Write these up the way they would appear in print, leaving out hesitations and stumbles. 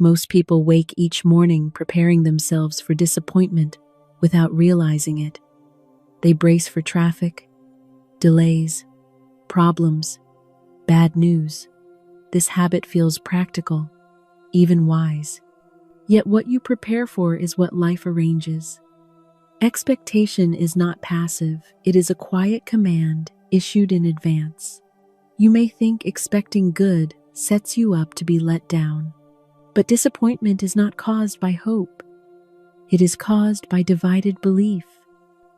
Most people wake each morning preparing themselves for disappointment without realizing it. They brace for traffic, delays, problems, bad news. This habit feels practical, even wise. Yet what you prepare for is what life arranges. Expectation is not passive, it is a quiet command issued in advance. You may think expecting good sets you up to be let down, but disappointment is not caused by hope. It is caused by divided belief.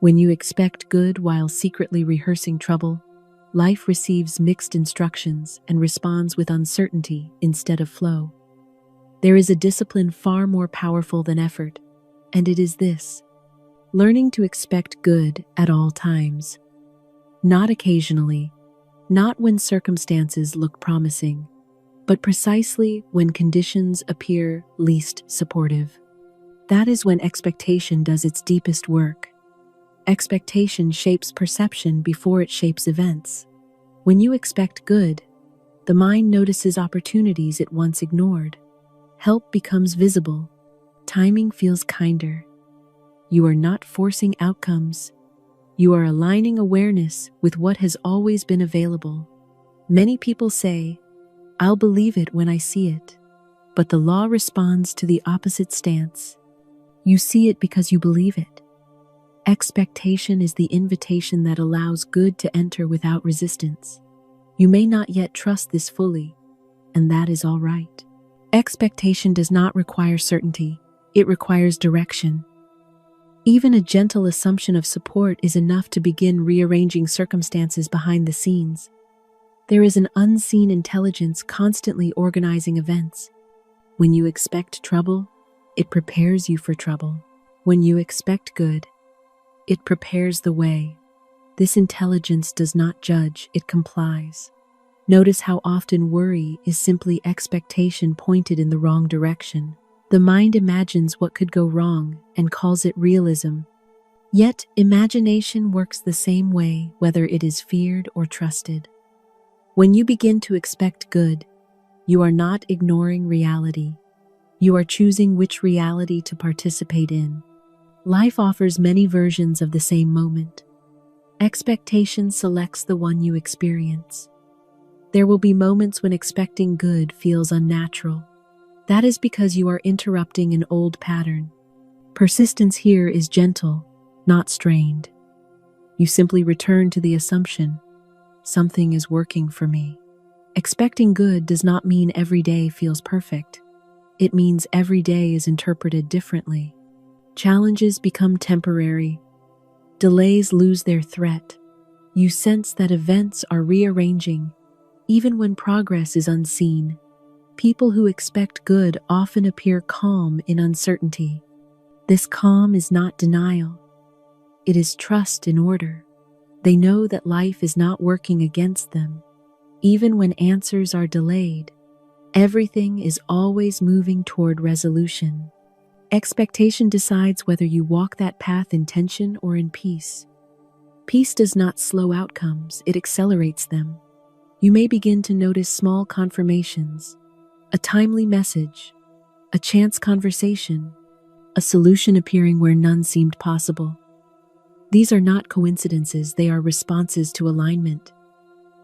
When you expect good while secretly rehearsing trouble, life receives mixed instructions and responds with uncertainty instead of flow. There is a discipline far more powerful than effort, and it is this: learning to expect good at all times. Not occasionally, not when circumstances look promising, but precisely when conditions appear least supportive. That is when expectation does its deepest work. Expectation shapes perception before it shapes events. When you expect good, the mind notices opportunities it once ignored. Help becomes visible. Timing feels kinder. You are not forcing outcomes. You are aligning awareness with what has always been available. Many people say, "I'll believe it when I see it." But the law responds to the opposite stance. You see it because you believe it. Expectation is the invitation that allows good to enter without resistance. You may not yet trust this fully, and that is all right. Expectation does not require certainty, it requires direction. Even a gentle assumption of support is enough to begin rearranging circumstances behind the scenes. There is an unseen intelligence constantly organizing events. When you expect trouble, it prepares you for trouble. When you expect good, it prepares the way. This intelligence does not judge, it complies. Notice how often worry is simply expectation pointed in the wrong direction. The mind imagines what could go wrong and calls it realism. Yet, imagination works the same way whether it is feared or trusted. When you begin to expect good, you are not ignoring reality. You are choosing which reality to participate in. Life offers many versions of the same moment. Expectation selects the one you experience. There will be moments when expecting good feels unnatural. That is because you are interrupting an old pattern. Persistence here is gentle, not strained. You simply return to the assumption, something is working for me. Expecting good does not mean every day feels perfect. It means every day is interpreted differently. Challenges become temporary. Delays lose their threat. You sense that events are rearranging, even when progress is unseen. People who expect good often appear calm in uncertainty. This calm is not denial. It is trust in order. They know that life is not working against them. Even when answers are delayed, everything is always moving toward resolution. Expectation decides whether you walk that path in tension or in peace. Peace does not slow outcomes, it accelerates them. You may begin to notice small confirmations, a timely message, a chance conversation, a solution appearing where none seemed possible. These are not coincidences, they are responses to alignment.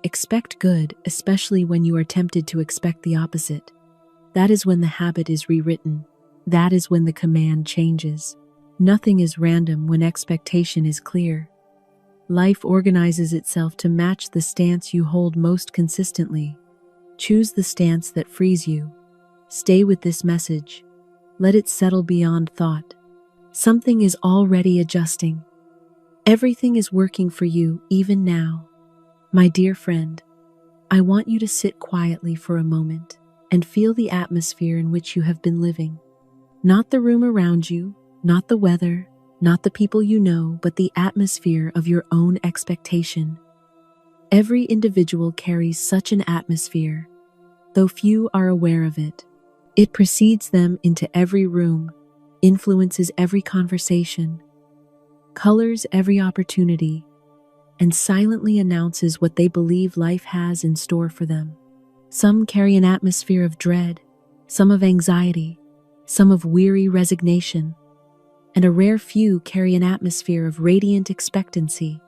Expect good, especially when you are tempted to expect the opposite. That is when the habit is rewritten. That is when the command changes. Nothing is random when expectation is clear. Life organizes itself to match the stance you hold most consistently. Choose the stance that frees you. Stay with this message. Let it settle beyond thought. Something is already adjusting. Everything is working for you, even now. My dear friend, I want you to sit quietly for a moment and feel the atmosphere in which you have been living. Not the room around you, not the weather, not the people you know, but the atmosphere of your own expectation. Every individual carries such an atmosphere, though few are aware of it. It precedes them into every room, influences every conversation, colors every opportunity, and silently announces what they believe life has in store for them. Some carry an atmosphere of dread, some of anxiety, some of weary resignation, and a rare few carry an atmosphere of radiant expectancy,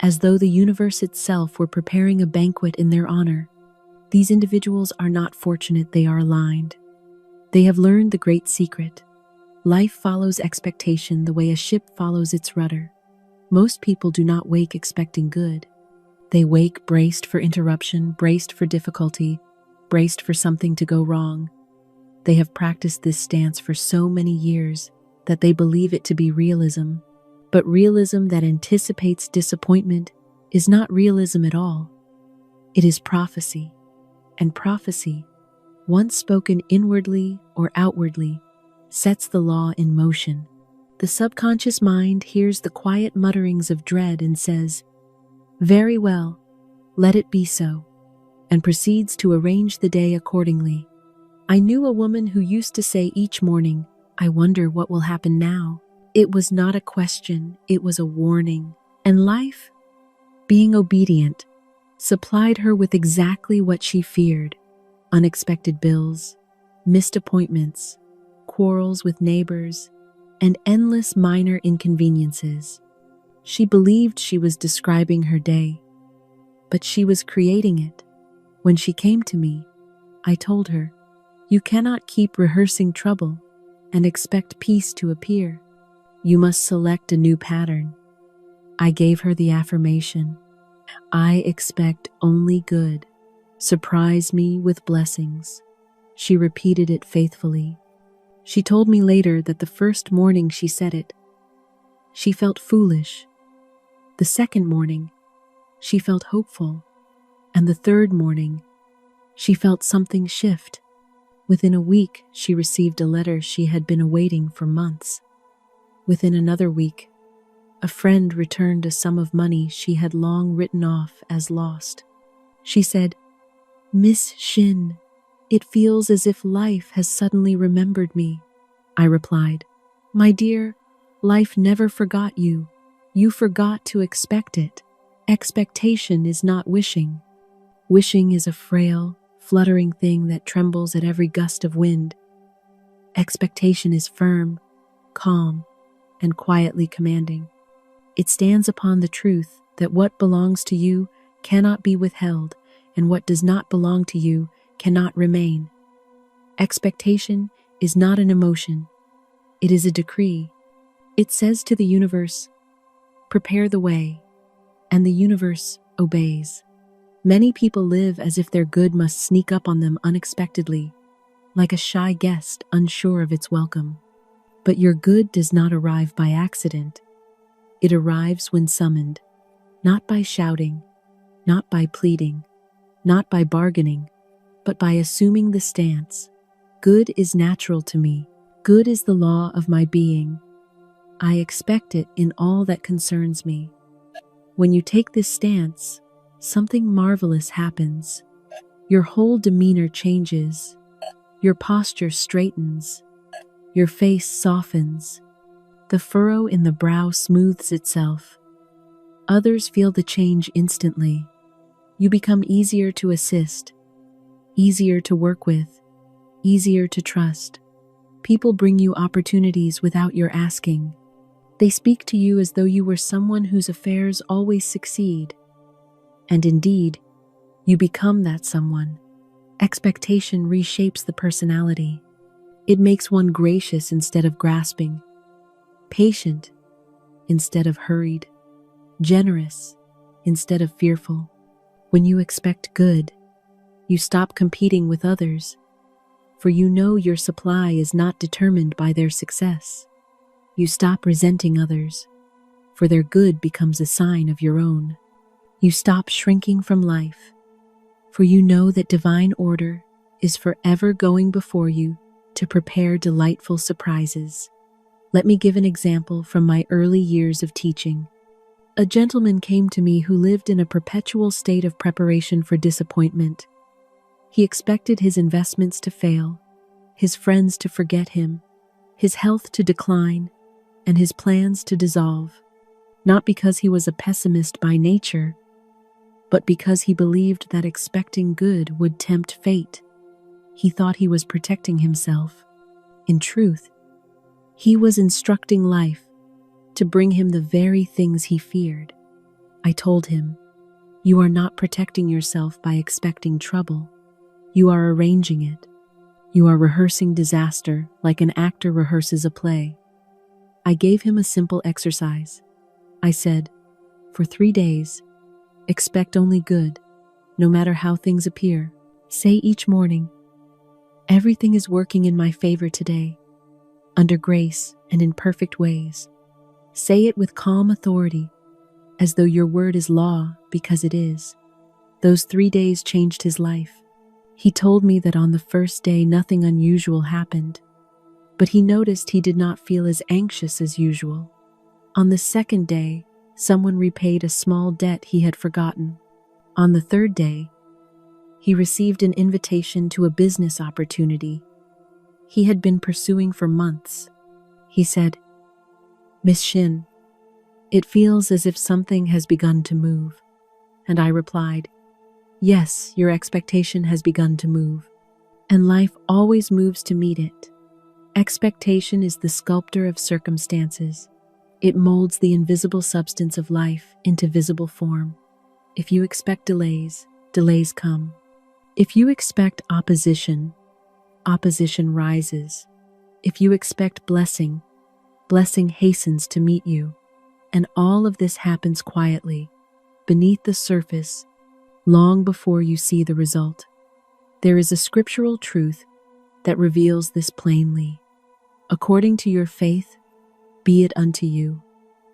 as though the universe itself were preparing a banquet in their honor. These individuals are not fortunate, they are aligned. They have learned the great secret. Life follows expectation the way a ship follows its rudder. Most people do not wake expecting good. They wake braced for interruption, braced for difficulty, braced for something to go wrong. They have practiced this stance for so many years that they believe it to be realism. But realism that anticipates disappointment is not realism at all. It is prophecy. And prophecy, once spoken inwardly or outwardly, sets the law in motion. The subconscious mind hears the quiet mutterings of dread and says, "Very well, let it be so," and proceeds to arrange the day accordingly. I knew a woman who used to say each morning, "I wonder what will happen now." It was not a question, it was a warning. And life, being obedient, supplied her with exactly what she feared: unexpected bills, missed appointments, quarrels with neighbors, and endless minor inconveniences. She believed she was describing her day, but she was creating it. When she came to me, I told her, "You cannot keep rehearsing trouble and expect peace to appear. You must select a new pattern." I gave her the affirmation, "I expect only good. Surprise me with blessings." She repeated it faithfully. She told me later that the first morning she said it, she felt foolish. The second morning, she felt hopeful. And the third morning, she felt something shift. Within a week, she received a letter she had been awaiting for months. Within another week, a friend returned a sum of money she had long written off as lost. She said, "Miss Shinn, it feels as if life has suddenly remembered me." I replied, "My dear, life never forgot you. You forgot to expect it. Expectation is not wishing. Wishing is a frail, fluttering thing that trembles at every gust of wind. Expectation is firm, calm, and quietly commanding. It stands upon the truth that what belongs to you cannot be withheld, and what does not belong to you cannot remain. Expectation is not an emotion. It is a decree. It says to the universe, 'Prepare the way,' and the universe obeys. Many people live as if their good must sneak up on them unexpectedly, like a shy guest unsure of its welcome. But your good does not arrive by accident. It arrives when summoned, not by shouting, not by pleading, not by bargaining, but by assuming the stance. Good is natural to me. Good is the law of my being. I expect it in all that concerns me." When you take this stance, something marvelous happens. Your whole demeanor changes. Your posture straightens. Your face softens. The furrow in the brow smooths itself. Others feel the change instantly. You become easier to assist, easier to work with, easier to trust. People bring you opportunities without your asking. They speak to you as though you were someone whose affairs always succeed. And indeed, you become that someone. Expectation reshapes the personality. It makes one gracious instead of grasping, patient instead of hurried, generous instead of fearful. When you expect good, you stop competing with others, for you know your supply is not determined by their success. You stop resenting others, for their good becomes a sign of your own. You stop shrinking from life, for you know that divine order is forever going before you to prepare delightful surprises. Let me give an example from my early years of teaching. A gentleman came to me who lived in a perpetual state of preparation for disappointment. He expected his investments to fail, his friends to forget him, his health to decline, and his plans to dissolve, not because he was a pessimist by nature, but because he believed that expecting good would tempt fate. He thought he was protecting himself. In truth, he was instructing life to bring him the very things he feared. I told him, "You are not protecting yourself by expecting trouble. You are arranging it. You are rehearsing disaster like an actor rehearses a play." I gave him a simple exercise. I said, "For 3 days, expect only good, no matter how things appear. Say each morning, 'Everything is working in my favor today, under grace and in perfect ways.' Say it with calm authority, as though your word is law, because it is." Those 3 days changed his life. He told me that on the first day nothing unusual happened, but he noticed he did not feel as anxious as usual. On the second day, someone repaid a small debt he had forgotten. On the third day, he received an invitation to a business opportunity he had been pursuing for months. He said, "Miss Shinn, it feels as if something has begun to move." And I replied, "Yes, your expectation has begun to move, and life always moves to meet it. Expectation is the sculptor of circumstances. It molds the invisible substance of life into visible form. If you expect delays, delays come. If you expect opposition, opposition rises. If you expect blessing, blessing hastens to meet you. And all of this happens quietly, beneath the surface, long before you see the result. There is a scriptural truth that reveals this plainly. According to your faith, be it unto you."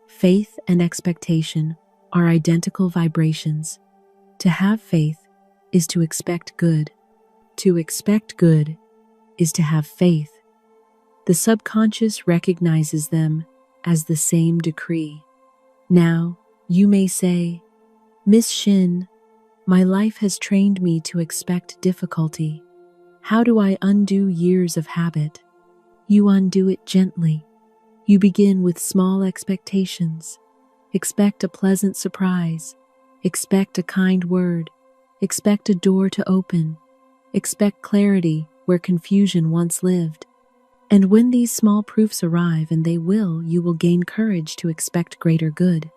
Faith and expectation are identical vibrations. To have faith is to expect good. To expect good is to have faith. The subconscious recognizes them as the same decree. Now, you may say, "Miss Shinn, my life has trained me to expect difficulty. How do I undo years of habit?" You undo it gently. You begin with small expectations. Expect a pleasant surprise. Expect a kind word. Expect a door to open. Expect clarity where confusion once lived. And when these small proofs arrive, and they will, you will gain courage to expect greater good.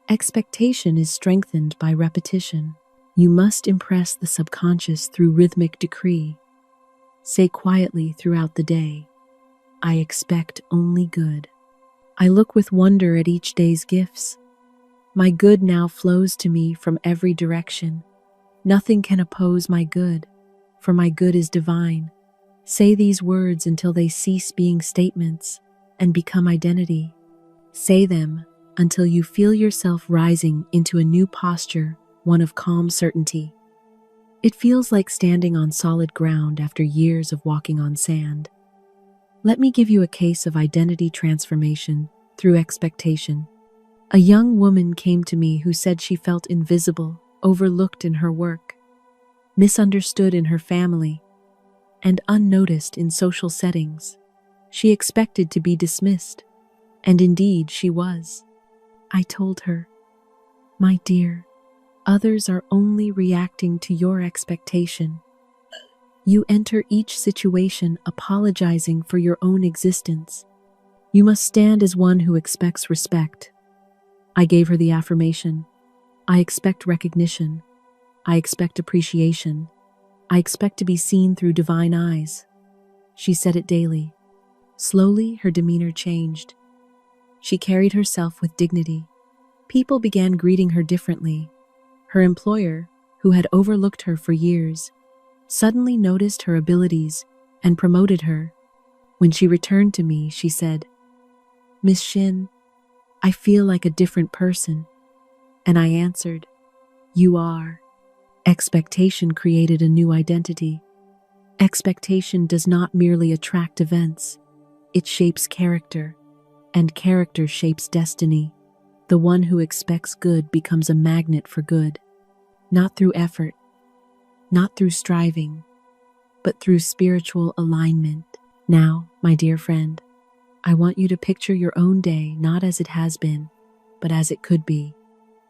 Expectation is strengthened by repetition. You must impress the subconscious through rhythmic decree. Say quietly throughout the day, "I expect only good." I look with wonder at each day's gifts. My good now flows to me from every direction. Nothing can oppose my good, for my good is divine. Say these words until they cease being statements and become identity. Say them until you feel yourself rising into a new posture, one of calm certainty. It feels like standing on solid ground after years of walking on sand. Let me give you a case of identity transformation through expectation. A young woman came to me who said she felt invisible, overlooked in her work, misunderstood in her family, and unnoticed in social settings. She expected to be dismissed, and indeed she was. I told her, "My dear, others are only reacting to your expectation. You enter each situation apologizing for your own existence. You must stand as one who expects respect." I gave her the affirmation, "I expect recognition. I expect appreciation. I expect to be seen through divine eyes." She said it daily. Slowly, her demeanor changed. She carried herself with dignity. People began greeting her differently. Her employer, who had overlooked her for years, suddenly noticed her abilities and promoted her. When she returned to me, she said, "Miss Shinn, I feel like a different person." And I answered, "You are." Expectation created a new identity. Expectation does not merely attract events, it shapes character, and character shapes destiny. The one who expects good becomes a magnet for good, not through effort, not through striving, but through spiritual alignment. Now, my dear friend, I want you to picture your own day not as it has been, but as it could be.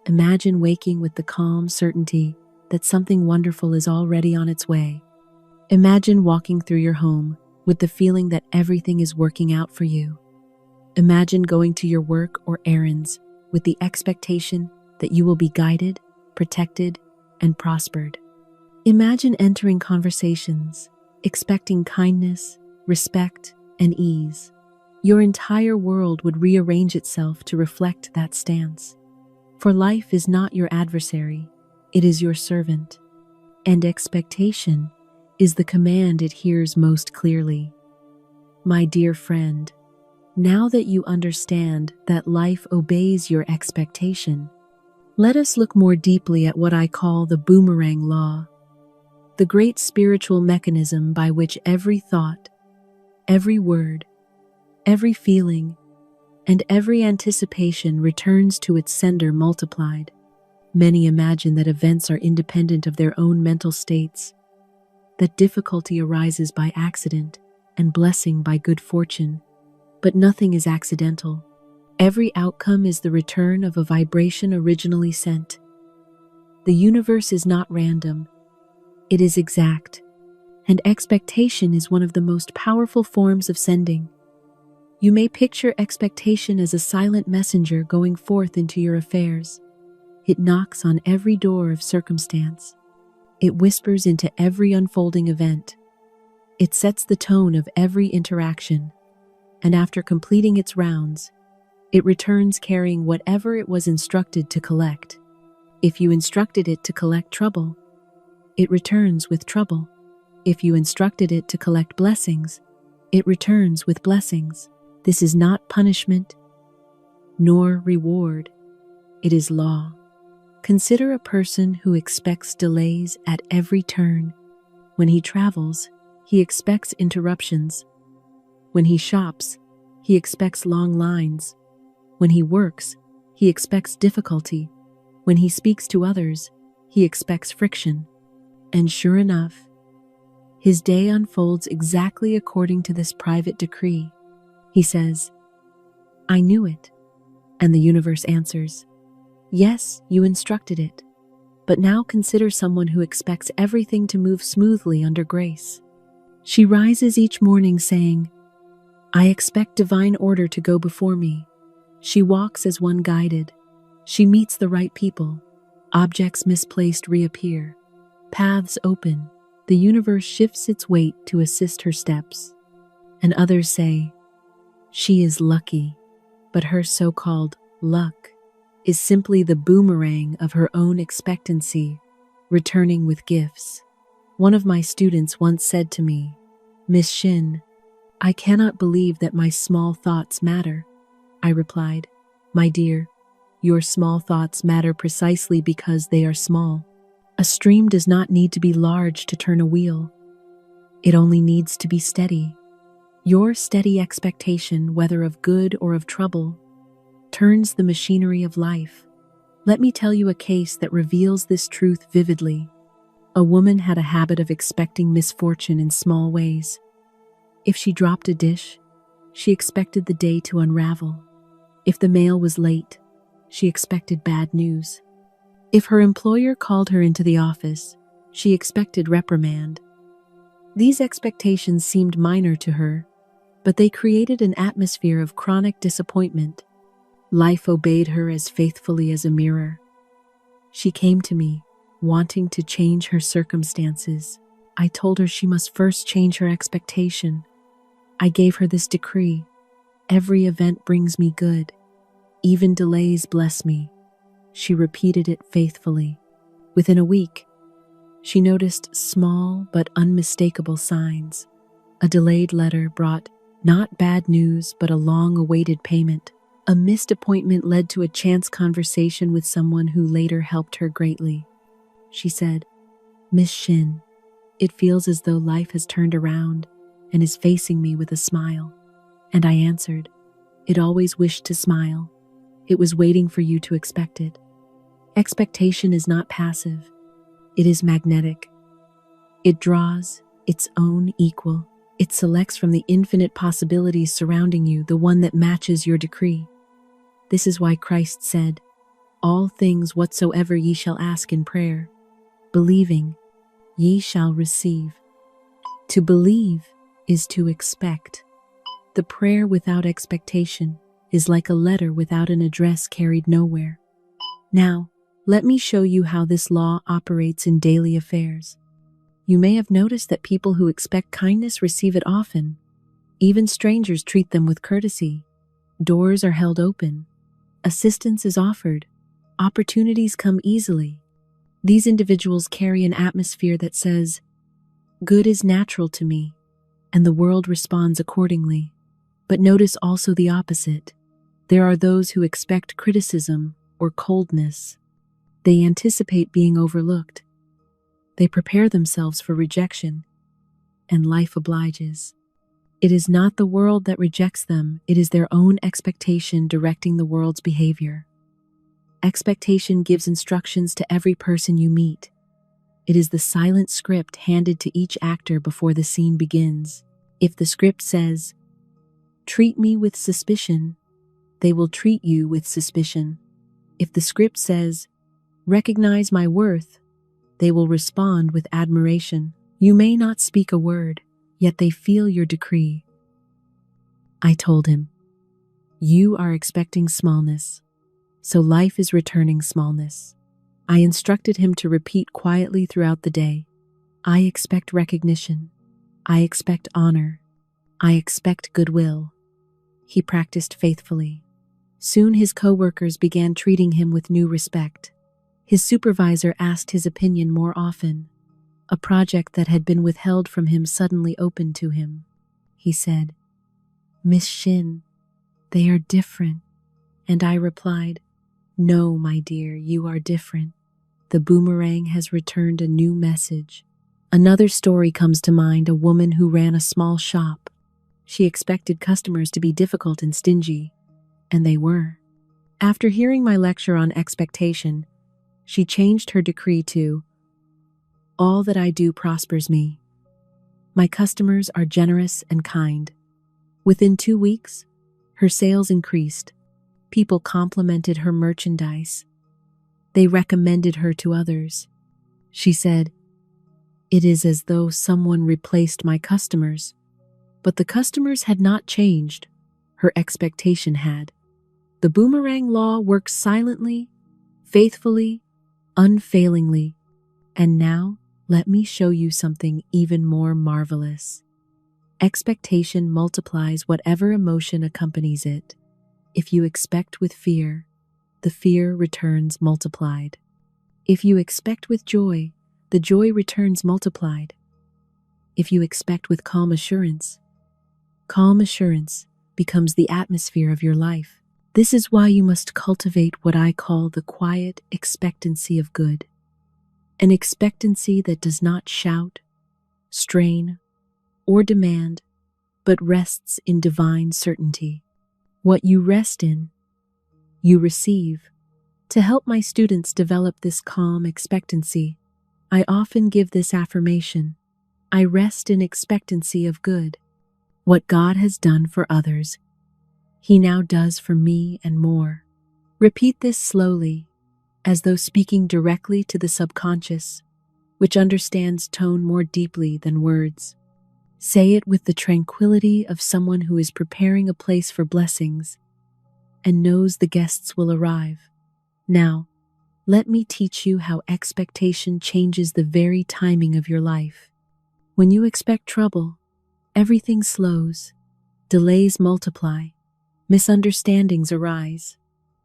Imagine waking with the calm certainty that something wonderful is already on its way. Imagine walking through your home with the feeling that everything is working out for you. Imagine going to your work or errands with the expectation that you will be guided, protected, and prospered. Imagine entering conversations, expecting kindness, respect, and ease. Your entire world would rearrange itself to reflect that stance. For life is not your adversary, it is your servant. And expectation is the command it hears most clearly. My dear friend, now that you understand that life obeys your expectation, let us look more deeply at what I call the boomerang law, the great spiritual mechanism by which every thought, every word, every feeling, and every anticipation returns to its sender multiplied. Many imagine that events are independent of their own mental states, that difficulty arises by accident and blessing by good fortune. But nothing is accidental. Every outcome is the return of a vibration originally sent. The universe is not random, it is exact, and expectation is one of the most powerful forms of sending. You may picture expectation as a silent messenger going forth into your affairs. It knocks on every door of circumstance. It whispers into every unfolding event. It sets the tone of every interaction. And after completing its rounds, it returns carrying whatever it was instructed to collect. If you instructed it to collect trouble, it returns with trouble. If you instructed it to collect blessings, it returns with blessings. This is not punishment, nor reward. It is law. Consider a person who expects delays at every turn. When he travels, he expects interruptions. When he shops, he expects long lines. When he works, he expects difficulty. When he speaks to others, he expects friction. And sure enough, his day unfolds exactly according to this private decree. He says, "I knew it." And the universe answers, "Yes, you instructed it. But now consider someone who expects everything to move smoothly under grace." She rises each morning saying, "I expect divine order to go before me." She walks as one guided. She meets the right people. Objects misplaced reappear. Paths open. The universe shifts its weight to assist her steps. And others say, "She is lucky," but her so-called luck is simply the boomerang of her own expectancy, returning with gifts. One of my students once said to me, "Miss Shinn, I cannot believe that my small thoughts matter." I replied, "My dear, your small thoughts matter precisely because they are small. A stream does not need to be large to turn a wheel. It only needs to be steady. Your steady expectation, whether of good or of trouble, turns the machinery of life. Let me tell you a case that reveals this truth vividly. A woman had a habit of expecting misfortune in small ways. If she dropped a dish, she expected the day to unravel. If the mail was late, she expected bad news. If her employer called her into the office, she expected reprimand. These expectations seemed minor to her, but they created an atmosphere of chronic disappointment. Life obeyed her as faithfully as a mirror. She came to me, wanting to change her circumstances. I told her she must first change her expectation. I gave her this decree: every event brings me good. Even delays bless me. She repeated it faithfully. Within a week, she noticed small but unmistakable signs. A delayed letter brought not bad news, but a long-awaited payment. A missed appointment led to a chance conversation with someone who later helped her greatly. She said, "Miss Shinn, it feels as though life has turned around and is facing me with a smile." And I answered, "It always wished to smile. It was waiting for you to expect it." Expectation is not passive. It is magnetic. It draws its own equal. It selects from the infinite possibilities surrounding you the one that matches your decree. This is why Christ said, "All things whatsoever ye shall ask in prayer, believing, ye shall receive." To believe is to expect. The prayer without expectation is like a letter without an address carried nowhere. Now, let me show you how this law operates in daily affairs. You may have noticed that people who expect kindness receive it often. Even strangers treat them with courtesy. Doors are held open. Assistance is offered. Opportunities come easily. These individuals carry an atmosphere that says, "Good is natural to me," and the world responds accordingly. But notice also the opposite. There are those who expect criticism or coldness. They anticipate being overlooked. They prepare themselves for rejection, and life obliges. It is not the world that rejects them, it is their own expectation directing the world's behavior. Expectation gives instructions to every person you meet. It is the silent script handed to each actor before the scene begins. If the script says, "Treat me with suspicion," they will treat you with suspicion. If the script says, "Recognize my worth," they will respond with admiration. You may not speak a word, yet they feel your decree. I told him, "You are expecting smallness, so life is returning smallness." I instructed him to repeat quietly throughout the day. I expect recognition. I expect honor. I expect goodwill. He practiced faithfully. Soon his co-workers began treating him with new respect. His supervisor asked his opinion more often. A project that had been withheld from him suddenly opened to him. He said, "Miss Shinn, they are different." And I replied, "No, my dear, you are different. The boomerang has returned a new message." Another story comes to mind, a woman who ran a small shop. She expected customers to be difficult and stingy, and they were. After hearing my lecture on expectation, she changed her decree to, "All that I do prospers me. My customers are generous and kind." Within 2 weeks, her sales increased. People complimented her merchandise. They recommended her to others. She said, "It is as though someone replaced my customers." But the customers had not changed. Her expectation had. The boomerang law works silently, faithfully, unfailingly. And now, let me show you something even more marvelous. Expectation multiplies whatever emotion accompanies it. If you expect with fear, the fear returns multiplied. If you expect with joy, the joy returns multiplied. If you expect with calm assurance becomes the atmosphere of your life. This is why you must cultivate what I call the quiet expectancy of good. An expectancy that does not shout, strain, or demand, but rests in divine certainty. What you rest in, you receive. To help my students develop this calm expectancy, I often give this affirmation: I rest in expectancy of good. What God has done for others, He now does for me and more. Repeat this slowly, as though speaking directly to the subconscious, which understands tone more deeply than words. Say it with the tranquility of someone who is preparing a place for blessings and knows the guests will arrive. Now, let me teach you how expectation changes the very timing of your life. When you expect trouble, everything slows, delays multiply, misunderstandings arise,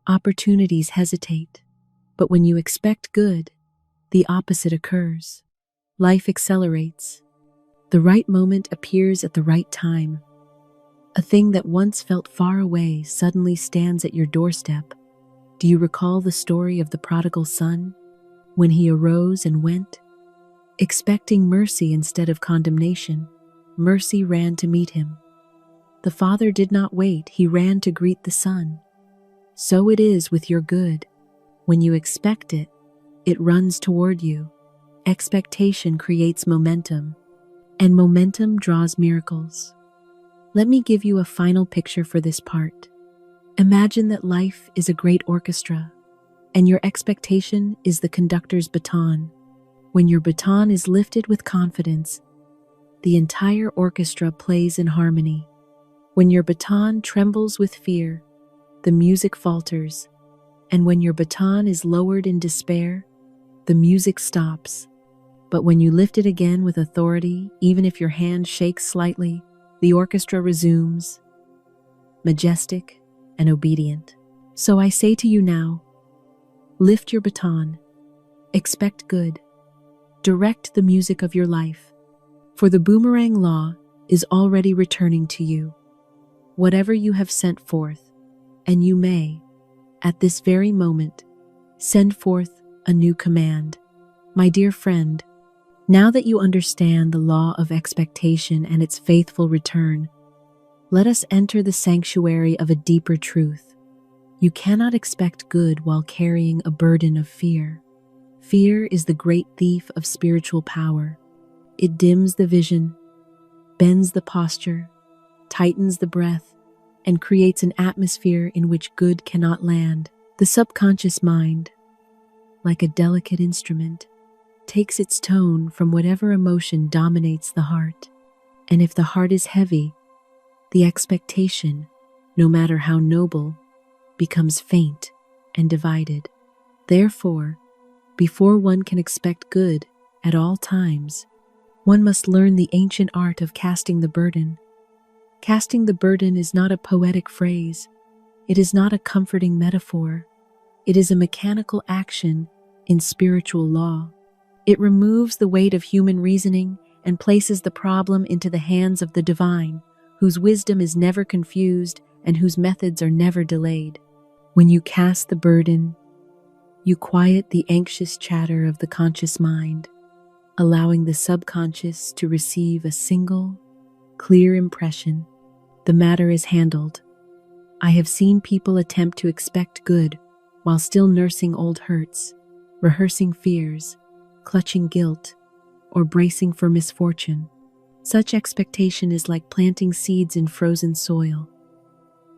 opportunities hesitate. But when you expect good, the opposite occurs. Life accelerates. The right moment appears at the right time. A thing that once felt far away suddenly stands at your doorstep. Do you recall the story of the prodigal son? When he arose and went, expecting mercy instead of condemnation, mercy ran to meet him. The father did not wait, he ran to greet the son. So it is with your good. When you expect it, it runs toward you. Expectation creates momentum, and momentum draws miracles. Let me give you a final picture for this part. Imagine that life is a great orchestra, and your expectation is the conductor's baton. When your baton is lifted with confidence, the entire orchestra plays in harmony. When your baton trembles with fear, the music falters, and when your baton is lowered in despair, the music stops. But when you lift it again with authority, even if your hand shakes slightly, the orchestra resumes, majestic and obedient. So I say to you now, lift your baton, expect good, direct the music of your life, for the boomerang law is already returning to you. Whatever you have sent forth, and you may, at this very moment, send forth a new command. My dear friend, now that you understand the law of expectation and its faithful return, let us enter the sanctuary of a deeper truth. You cannot expect good while carrying a burden of fear. Fear is the great thief of spiritual power. It dims the vision, bends the posture, tightens the breath, and creates an atmosphere in which good cannot land. The subconscious mind, like a delicate instrument, takes its tone from whatever emotion dominates the heart. And if the heart is heavy, the expectation, no matter how noble, becomes faint and divided. Therefore, before one can expect good at all times, one must learn the ancient art of casting the burden. Casting the burden is not a poetic phrase. It is not a comforting metaphor. It is a mechanical action in spiritual law. It removes the weight of human reasoning and places the problem into the hands of the divine, whose wisdom is never confused and whose methods are never delayed. When you cast the burden, you quiet the anxious chatter of the conscious mind, allowing the subconscious to receive a single, clear impression. The matter is handled. I have seen people attempt to expect good while still nursing old hurts, rehearsing fears, clutching guilt, or bracing for misfortune. Such expectation is like planting seeds in frozen soil.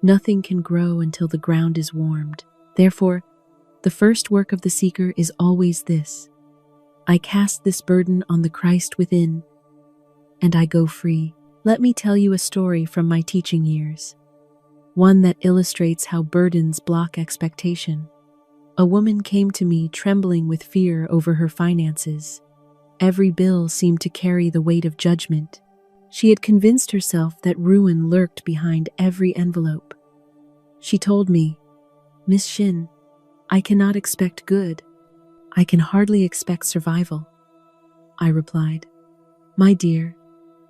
Nothing can grow until the ground is warmed. Therefore, the first work of the seeker is always this: I cast this burden on the Christ within, and I go free. Let me tell you a story from my teaching years, one that illustrates how burdens block expectation. A woman came to me trembling with fear over her finances. Every bill seemed to carry the weight of judgment. She had convinced herself that ruin lurked behind every envelope. She told me, "Miss Shinn, I cannot expect good. I can hardly expect survival." I replied, "My dear,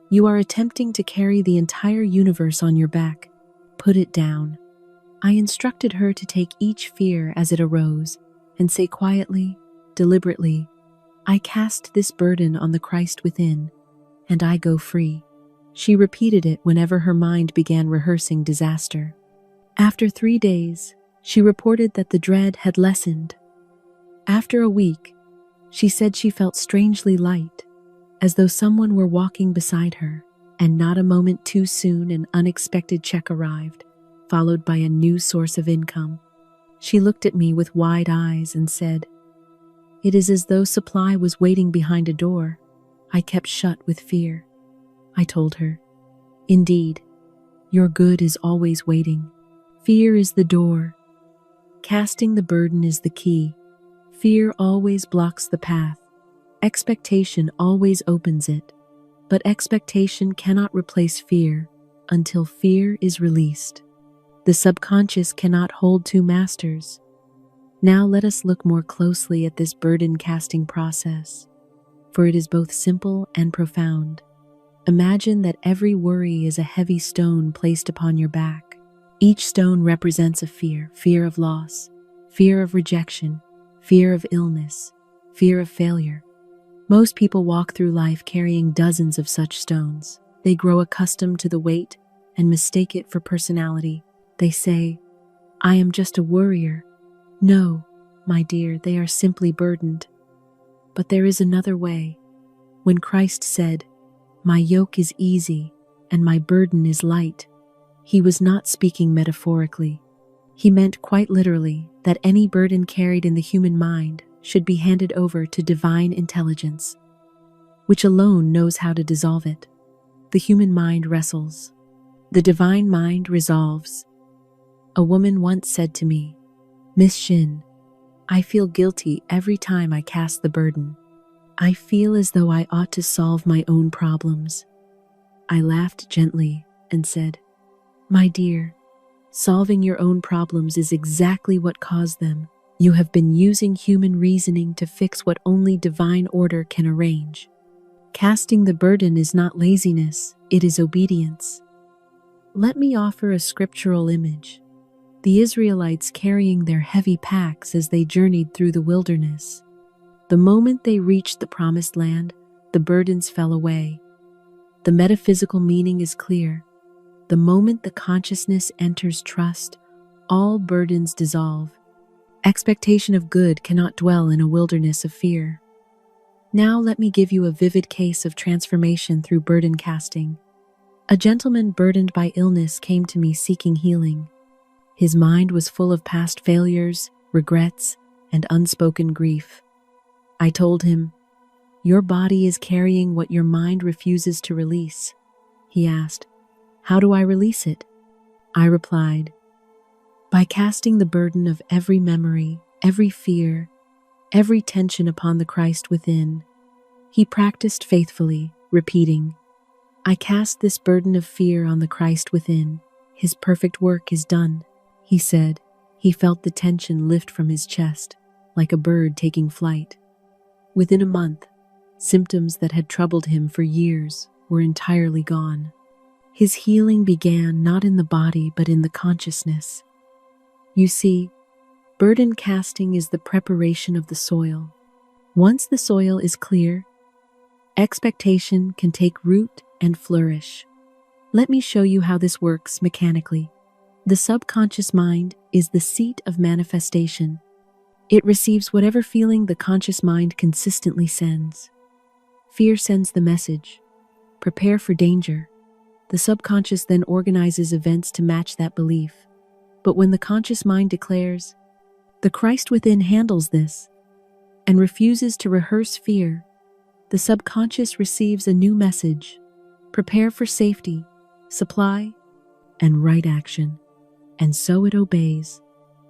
you are attempting to carry the entire universe on your back. Put it down." I instructed her to take each fear as it arose and say quietly, deliberately, "I cast this burden on the Christ within, and I go free." She repeated it whenever her mind began rehearsing disaster. After 3 days, she reported that the dread had lessened. After a week, she said she felt strangely light, as though someone were walking beside her, and not a moment too soon an unexpected check arrived, followed by a new source of income. She looked at me with wide eyes and said, "It is as though supply was waiting behind a door I kept shut with fear." I told her, "Indeed, your good is always waiting. Fear is the door. Casting the burden is the key. Fear always blocks the path. Expectation always opens it. But expectation cannot replace fear until fear is released. The subconscious cannot hold two masters." Now let us look more closely at this burden-casting process, for it is both simple and profound. Imagine that every worry is a heavy stone placed upon your back. Each stone represents a fear: fear of loss, fear of rejection, fear of illness, fear of failure. Most people walk through life carrying dozens of such stones. They grow accustomed to the weight and mistake it for personality. They say, "I am just a worrier." No, my dear, they are simply burdened. But there is another way. When Christ said, "My yoke is easy and my burden is light," he was not speaking metaphorically. He meant quite literally that any burden carried in the human mind should be handed over to divine intelligence, which alone knows how to dissolve it. The human mind wrestles. The divine mind resolves. A woman once said to me, "Miss Shinn, I feel guilty every time I cast the burden. I feel as though I ought to solve my own problems." I laughed gently and said, "My dear, solving your own problems is exactly what caused them. You have been using human reasoning to fix what only divine order can arrange. Casting the burden is not laziness, it is obedience." Let me offer a scriptural image. The Israelites carrying their heavy packs as they journeyed through the wilderness. The moment they reached the promised land, the burdens fell away. The metaphysical meaning is clear. The moment the consciousness enters trust, all burdens dissolve. Expectation of good cannot dwell in a wilderness of fear. Now let me give you a vivid case of transformation through burden casting. A gentleman burdened by illness came to me seeking healing. His mind was full of past failures, regrets, and unspoken grief. I told him, "Your body is carrying what your mind refuses to release." He asked, "How do I release it?" I replied, "By casting the burden of every memory, every fear, every tension upon the Christ within." He practiced faithfully, repeating, "I cast this burden of fear on the Christ within. His perfect work is done." He said. He felt the tension lift from his chest, like a bird taking flight. Within a month, symptoms that had troubled him for years were entirely gone. His healing began not in the body but in the consciousness. You see, burden casting is the preparation of the soil. Once the soil is clear, expectation can take root and flourish. Let me show you how this works mechanically. The subconscious mind is the seat of manifestation. It receives whatever feeling the conscious mind consistently sends. Fear sends the message, "Prepare for danger." The subconscious then organizes events to match that belief. But when the conscious mind declares, "The Christ within handles this," and refuses to rehearse fear, the subconscious receives a new message: prepare for safety, supply, and right action. And so it obeys.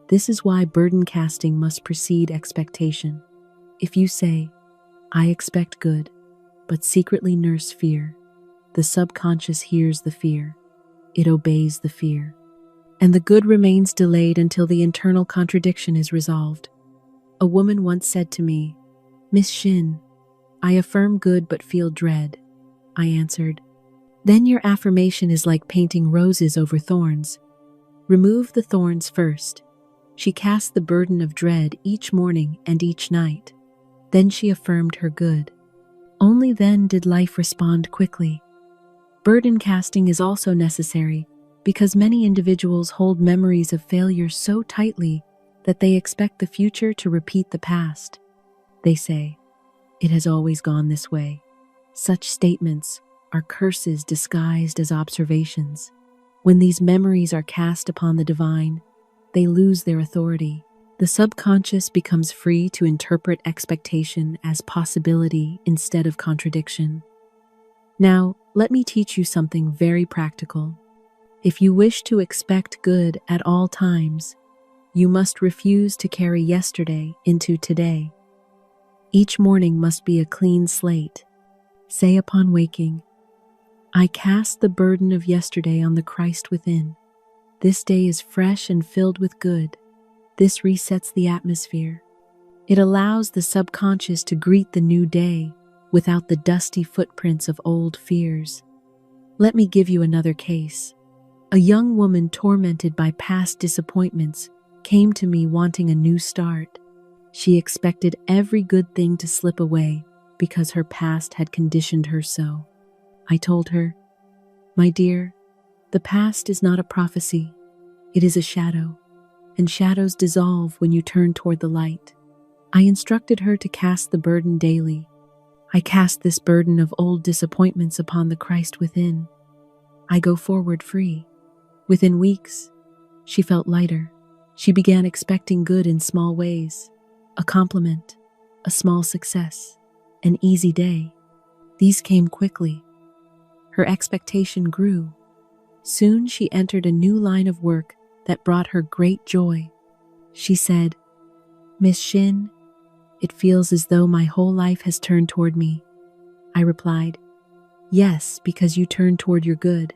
This is why burden casting must precede expectation. If you say, "I expect good," but secretly nurse fear, the subconscious hears the fear. It obeys the fear. And the good remains delayed until the internal contradiction is resolved. A woman once said to me, "Miss Shinn, I affirm good but feel dread." I answered, "Then your affirmation is like painting roses over thorns. Remove the thorns first." She cast the burden of dread each morning and each night. Then she affirmed her good. Only then did life respond quickly. Burden casting is also necessary because many individuals hold memories of failure so tightly that they expect the future to repeat the past. They say, "It has always gone this way." Such statements are curses disguised as observations. When these memories are cast upon the divine, they lose their authority. The subconscious becomes free to interpret expectation as possibility instead of contradiction. Now, let me teach you something very practical. If you wish to expect good at all times, you must refuse to carry yesterday into today. Each morning must be a clean slate. Say upon waking, "I cast the burden of yesterday on the Christ within. This day is fresh and filled with good." This resets the atmosphere. It allows the subconscious to greet the new day without the dusty footprints of old fears. Let me give you another case. A young woman tormented by past disappointments came to me wanting a new start. She expected every good thing to slip away because her past had conditioned her so. I told her, "My dear, the past is not a prophecy. It is a shadow, and shadows dissolve when you turn toward the light." I instructed her to cast the burden daily. "I cast this burden of old disappointments upon the Christ within. I go forward free." Within weeks, she felt lighter. She began expecting good in small ways: a compliment, a small success, an easy day. These came quickly. Her expectation grew. Soon she entered a new line of work that brought her great joy. She said, "Miss Shinn, it feels as though my whole life has turned toward me." I replied, "Yes, because you turn toward your good."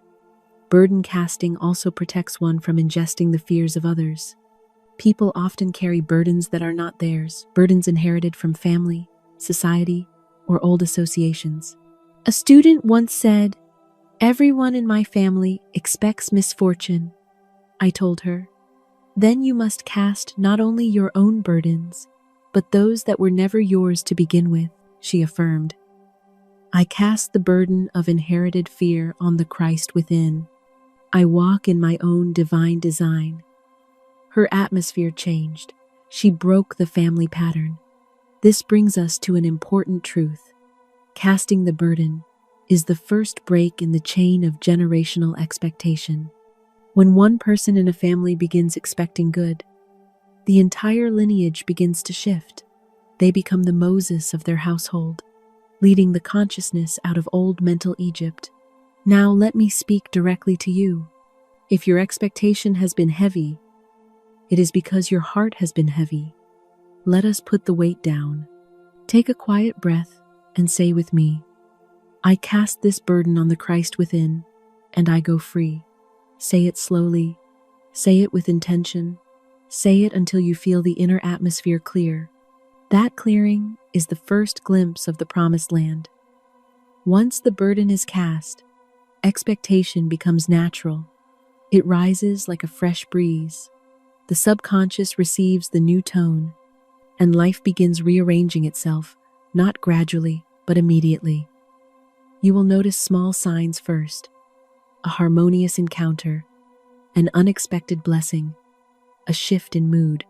Burden casting also protects one from ingesting the fears of others. People often carry burdens that are not theirs, burdens inherited from family, society, or old associations. A student once said, "Everyone in my family expects misfortune." I told her, "Then you must cast not only your own burdens, but those that were never yours to begin with," she affirmed. I cast the burden of inherited fear on the Christ within. I walk in my own divine design. Her atmosphere changed. She broke the family pattern. This brings us to an important truth. Casting the burden is the first break in the chain of generational expectation. When one person in a family begins expecting good, the entire lineage begins to shift. They become the Moses of their household, leading the consciousness out of old mental Egypt. Now let me speak directly to you. If your expectation has been heavy, it is because your heart has been heavy. Let us put the weight down. Take a quiet breath and say with me, "I cast this burden on the Christ within, and I go free." Say it slowly. Say it with intention. Say it until you feel the inner atmosphere clear. That clearing is the first glimpse of the promised land. Once the burden is cast, expectation becomes natural. It rises like a fresh breeze. The subconscious receives the new tone, and life begins rearranging itself, not gradually, but immediately. You will notice small signs first: a harmonious encounter, an unexpected blessing, a shift in mood,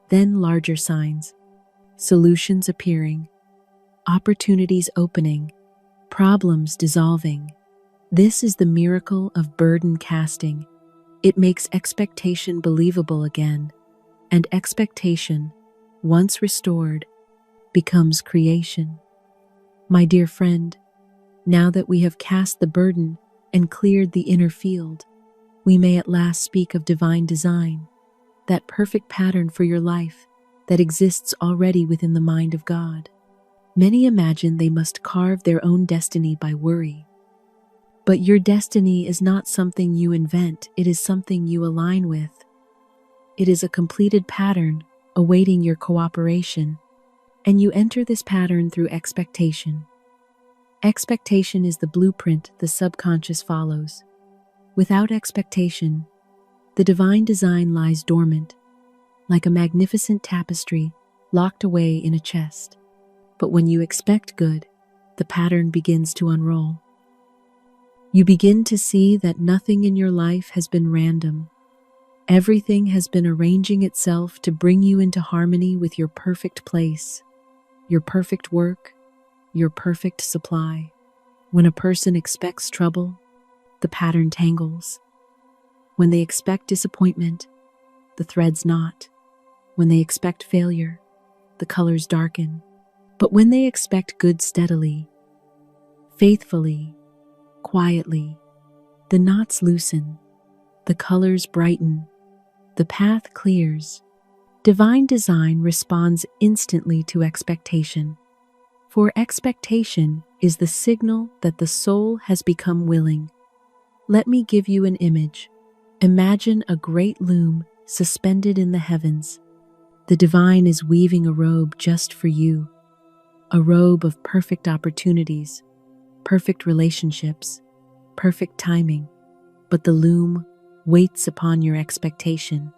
then larger signs: solutions appearing, opportunities opening, problems dissolving. This is the miracle of burden casting. It makes expectation believable again, and expectation, once restored, becomes creation. My dear friend, now that we have cast the burden and cleared the inner field, we may at last speak of divine design, that perfect pattern for your life that exists already within the mind of God. Many imagine they must carve their own destiny by worry. But your destiny is not something you invent, it is something you align with. It is a completed pattern awaiting your cooperation, and you enter this pattern through expectation. Expectation is the blueprint the subconscious follows. Without expectation, the divine design lies dormant, like a magnificent tapestry locked away in a chest. But when you expect good, the pattern begins to unroll. You begin to see that nothing in your life has been random. Everything has been arranging itself to bring you into harmony with your perfect place, your perfect work, your perfect supply. When a person expects trouble, the pattern tangles. When they expect disappointment, the threads knot. When they expect failure, the colors darken. But when they expect good steadily, faithfully, quietly, the knots loosen, the colors brighten, the path clears. Divine design responds instantly to expectation, for expectation is the signal that the soul has become willing. Let me give you an image. Imagine a great loom suspended in the heavens. The divine is weaving a robe just for you, a robe of perfect opportunities, perfect relationships, perfect timing. But the loom waits upon your expectation.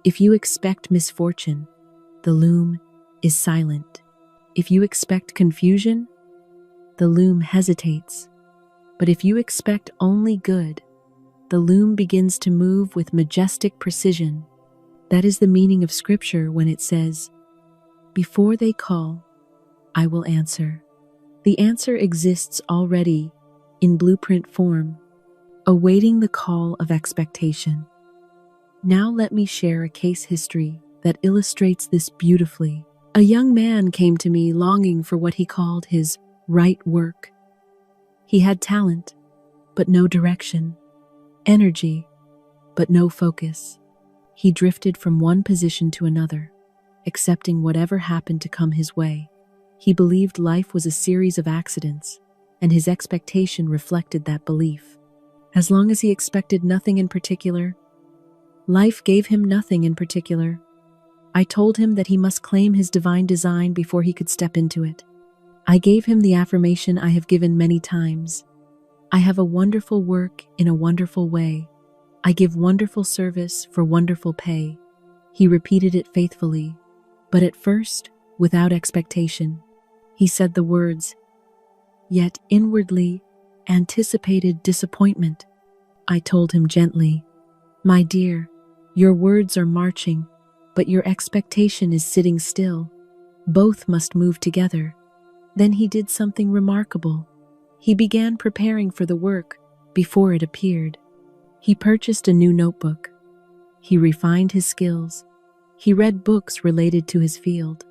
If you expect misfortune, the loom is silent. If you expect confusion, the loom hesitates. But if you expect only good, the loom begins to move with majestic precision. That is the meaning of Scripture when it says, "Before they call, I will answer." The answer exists already in blueprint form, awaiting the call of expectation. Now let me share a case history that illustrates this beautifully. A young man came to me longing for what he called his right work. He had talent, but no direction. Energy, but no focus. He drifted from one position to another, accepting whatever happened to come his way. He believed life was a series of accidents, and his expectation reflected that belief. As long as he expected nothing in particular, life gave him nothing in particular. I told him that he must claim his divine design before he could step into it. I gave him the affirmation I have given many times. I have a wonderful work in a wonderful way. I give wonderful service for wonderful pay. He repeated it faithfully, but at first, without expectation. He said the words, yet inwardly anticipated disappointment. I told him gently, my dear, your words are marching, but your expectation is sitting still. Both must move together. Then he did something remarkable. He began preparing for the work before it appeared. He purchased a new notebook. He refined his skills. He read books related to his field.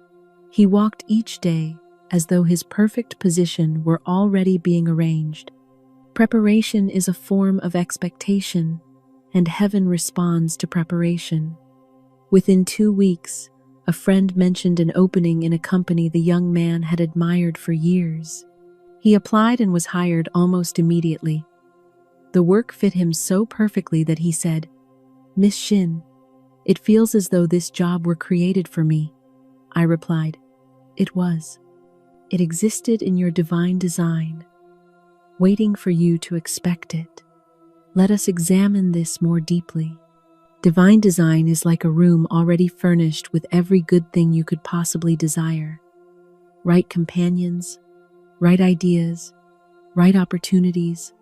He walked each day as though his perfect position were already being arranged. Preparation is a form of expectation, and heaven responds to preparation. Within 2 weeks, a friend mentioned an opening in a company the young man had admired for years. He applied and was hired almost immediately. The work fit him so perfectly that he said, Miss Shinn, it feels as though this job were created for me. I replied, it was. It existed in your divine design, waiting for you to expect it. Let us examine this more deeply. Divine design is like a room already furnished with every good thing you could possibly desire. Right companions, right ideas, right opportunities,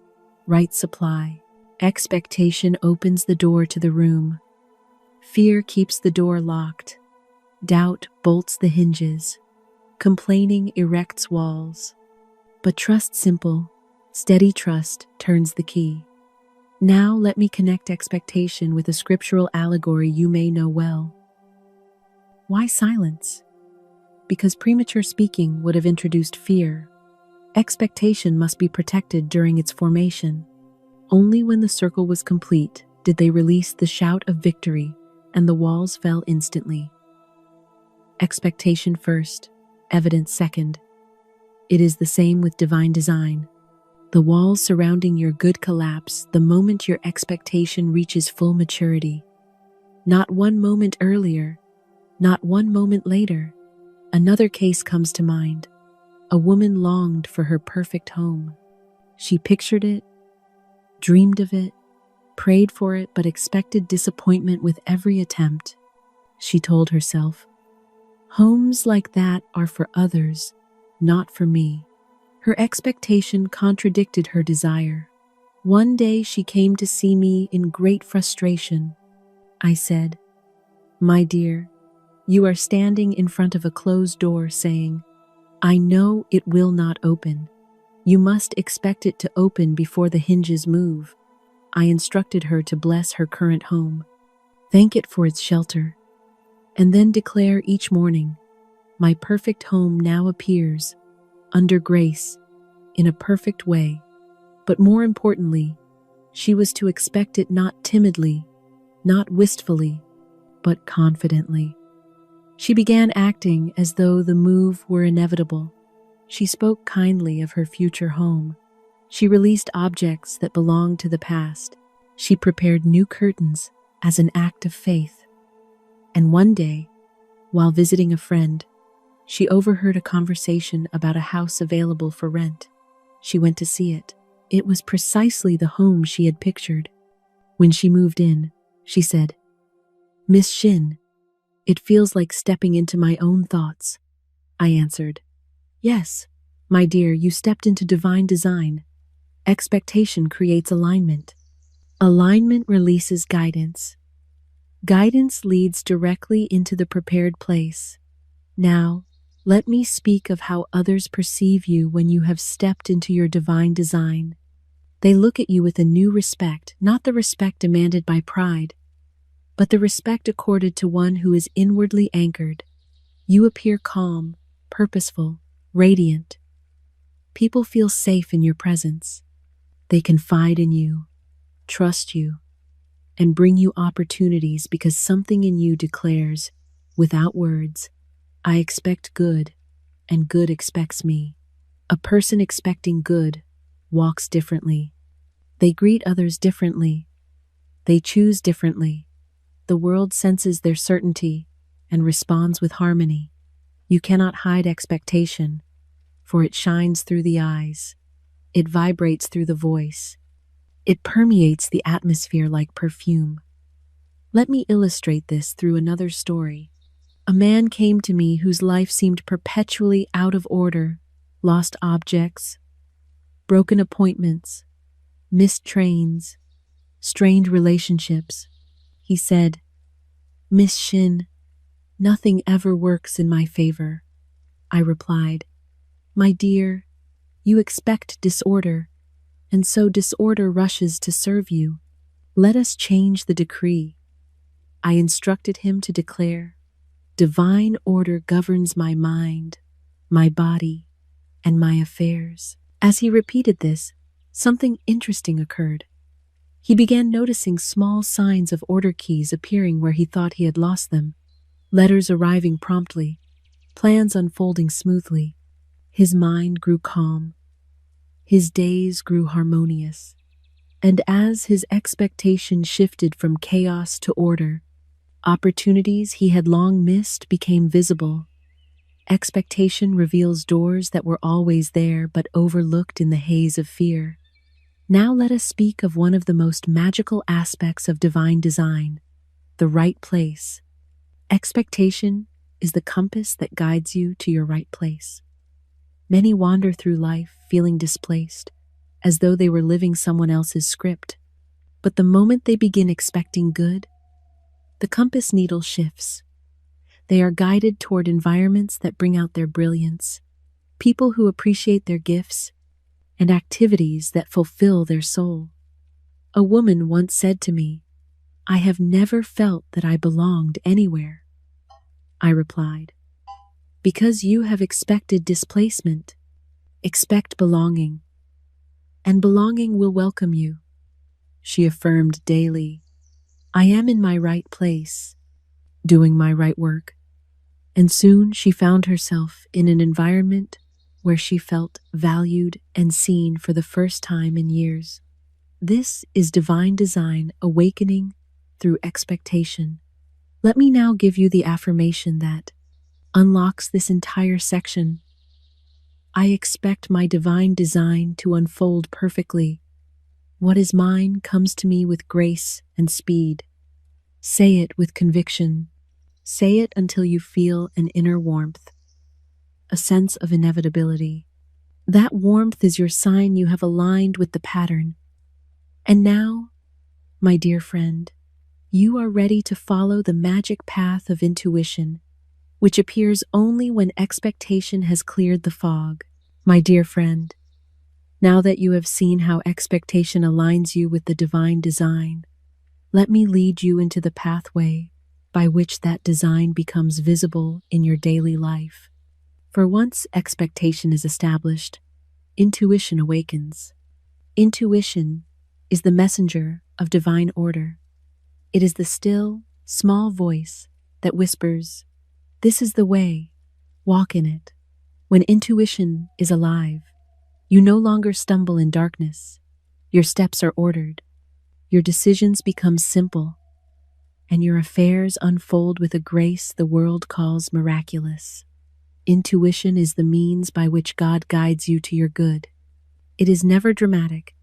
right supply. Expectation opens the door to the room. Fear keeps the door locked. Doubt bolts the hinges. Complaining erects walls. But trust simple, steady trust turns the key. Now let me connect expectation with a scriptural allegory you may know well. Why silence? Because premature speaking would have introduced fear. Expectation must be protected during its formation. Only when the circle was complete did they release the shout of victory, and the walls fell instantly. Expectation first, evidence second. It is the same with divine design. The walls surrounding your good collapse the moment your expectation reaches full maturity. Not one moment earlier, not one moment later. Another case comes to mind. A woman longed for her perfect home. She pictured it, dreamed of it, prayed for it, but expected disappointment with every attempt. She told herself, homes like that are for others, not for me. Her expectation contradicted her desire. One day she came to see me in great frustration. I said, my dear, you are standing in front of a closed door saying, I know it will not open. You must expect it to open before the hinges move. I instructed her to bless her current home, thank it for its shelter, and then declare each morning, my perfect home now appears, under grace, in a perfect way. But more importantly, she was to expect it not timidly, not wistfully, but confidently. She began acting as though the move were inevitable. She spoke kindly of her future home. She released objects that belonged to the past. She prepared new curtains as an act of faith. And one day, while visiting a friend, she overheard a conversation about a house available for rent. She went to see it. It was precisely the home she had pictured. When she moved in, she said, Miss Shinn, it feels like stepping into my own thoughts. I answered, yes, my dear, you stepped into divine design. Expectation creates alignment. Alignment releases guidance. Guidance leads directly into the prepared place. Now, let me speak of how others perceive you when you have stepped into your divine design. They look at you with a new respect, not the respect demanded by pride, but the respect accorded to one who is inwardly anchored. You appear calm, purposeful, radiant. People feel safe in your presence. They confide in you, trust you, and bring you opportunities because something in you declares, without words, I expect good, and good expects me. A person expecting good walks differently. They greet others differently. They choose differently. The world senses their certainty and responds with harmony. You cannot hide expectation, for it shines through the eyes. It vibrates through the voice. It permeates the atmosphere like perfume. Let me illustrate this through another story. A man came to me whose life seemed perpetually out of order, lost objects, broken appointments, missed trains, strained relationships. He said, Miss Shinn, nothing ever works in my favor. I replied, My dear, you expect disorder, and so disorder rushes to serve you. Let us change the decree. I instructed him to declare, Divine order governs my mind, my body, and my affairs. As he repeated this, something interesting occurred. He began noticing small signs of order keys appearing where he thought he had lost them, letters arriving promptly, plans unfolding smoothly. His mind grew calm. His days grew harmonious. And as his expectation shifted from chaos to order, opportunities he had long missed became visible. Expectation reveals doors that were always there but overlooked in the haze of fear. Now let us speak of one of the most magical aspects of divine design, the right place. Expectation is the compass that guides you to your right place. Many wander through life feeling displaced, as though they were living someone else's script. But the moment they begin expecting good, the compass needle shifts. They are guided toward environments that bring out their brilliance, people who appreciate their gifts, and activities that fulfill their soul. A woman once said to me, I have never felt that I belonged anywhere. I replied, Because you have expected displacement, expect belonging, and belonging will welcome you. She affirmed daily, I am in my right place, doing my right work. And soon she found herself in an environment where she felt valued and seen for the first time in years. This is divine design awakening through expectation. Let me now give you the affirmation that unlocks this entire section. I expect my divine design to unfold perfectly. What is mine comes to me with grace and speed. Say it with conviction. Say it until you feel an inner warmth, a sense of inevitability. That warmth is your sign you have aligned with the pattern. And now, my dear friend, you are ready to follow the magic path of intuition, which appears only when expectation has cleared the fog. My dear friend, now that you have seen how expectation aligns you with the divine design, let me lead you into the pathway by which that design becomes visible in your daily life. For once expectation is established, intuition awakens. Intuition is the messenger of divine order. It is the still, small voice that whispers, This is the way, walk in it. When intuition is alive, you no longer stumble in darkness. Your steps are ordered. Your decisions become simple, and your affairs unfold with a grace the world calls miraculous. Intuition is the means by which God guides you to your good. It is never dramatic.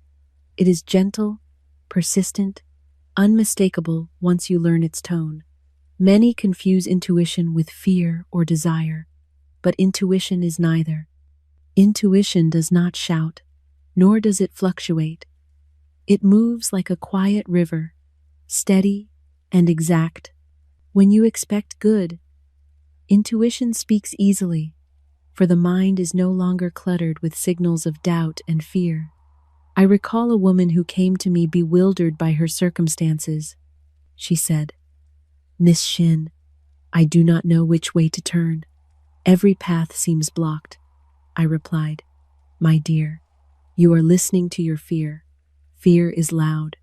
It is gentle, persistent, unmistakable once you learn its tone. Many confuse intuition with fear or desire, but intuition is neither. Intuition does not shout, nor does it fluctuate. It moves like a quiet river, steady and exact. When you expect good, intuition speaks easily, for the mind is no longer cluttered with signals of doubt and fear. I recall a woman who came to me bewildered by her circumstances. She said, Miss Shinn, I do not know which way to turn. Every path seems blocked. I replied, My dear, you are listening to your fear. Fear is loud,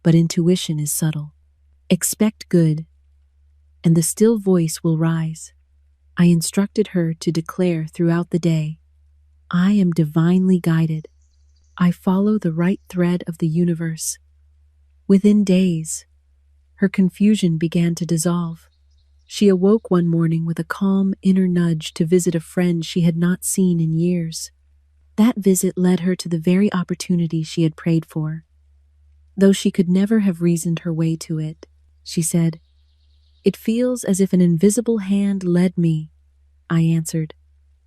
but intuition is subtle. Expect good, and the still voice will rise. I instructed her to declare throughout the day, I am divinely guided. I follow the right thread of the universe. Within days, her confusion began to dissolve. She awoke one morning with a calm inner nudge to visit a friend she had not seen in years. That visit led her to the very opportunity she had prayed for. Though she could never have reasoned her way to it, she said, "It feels as if an invisible hand led me." I answered,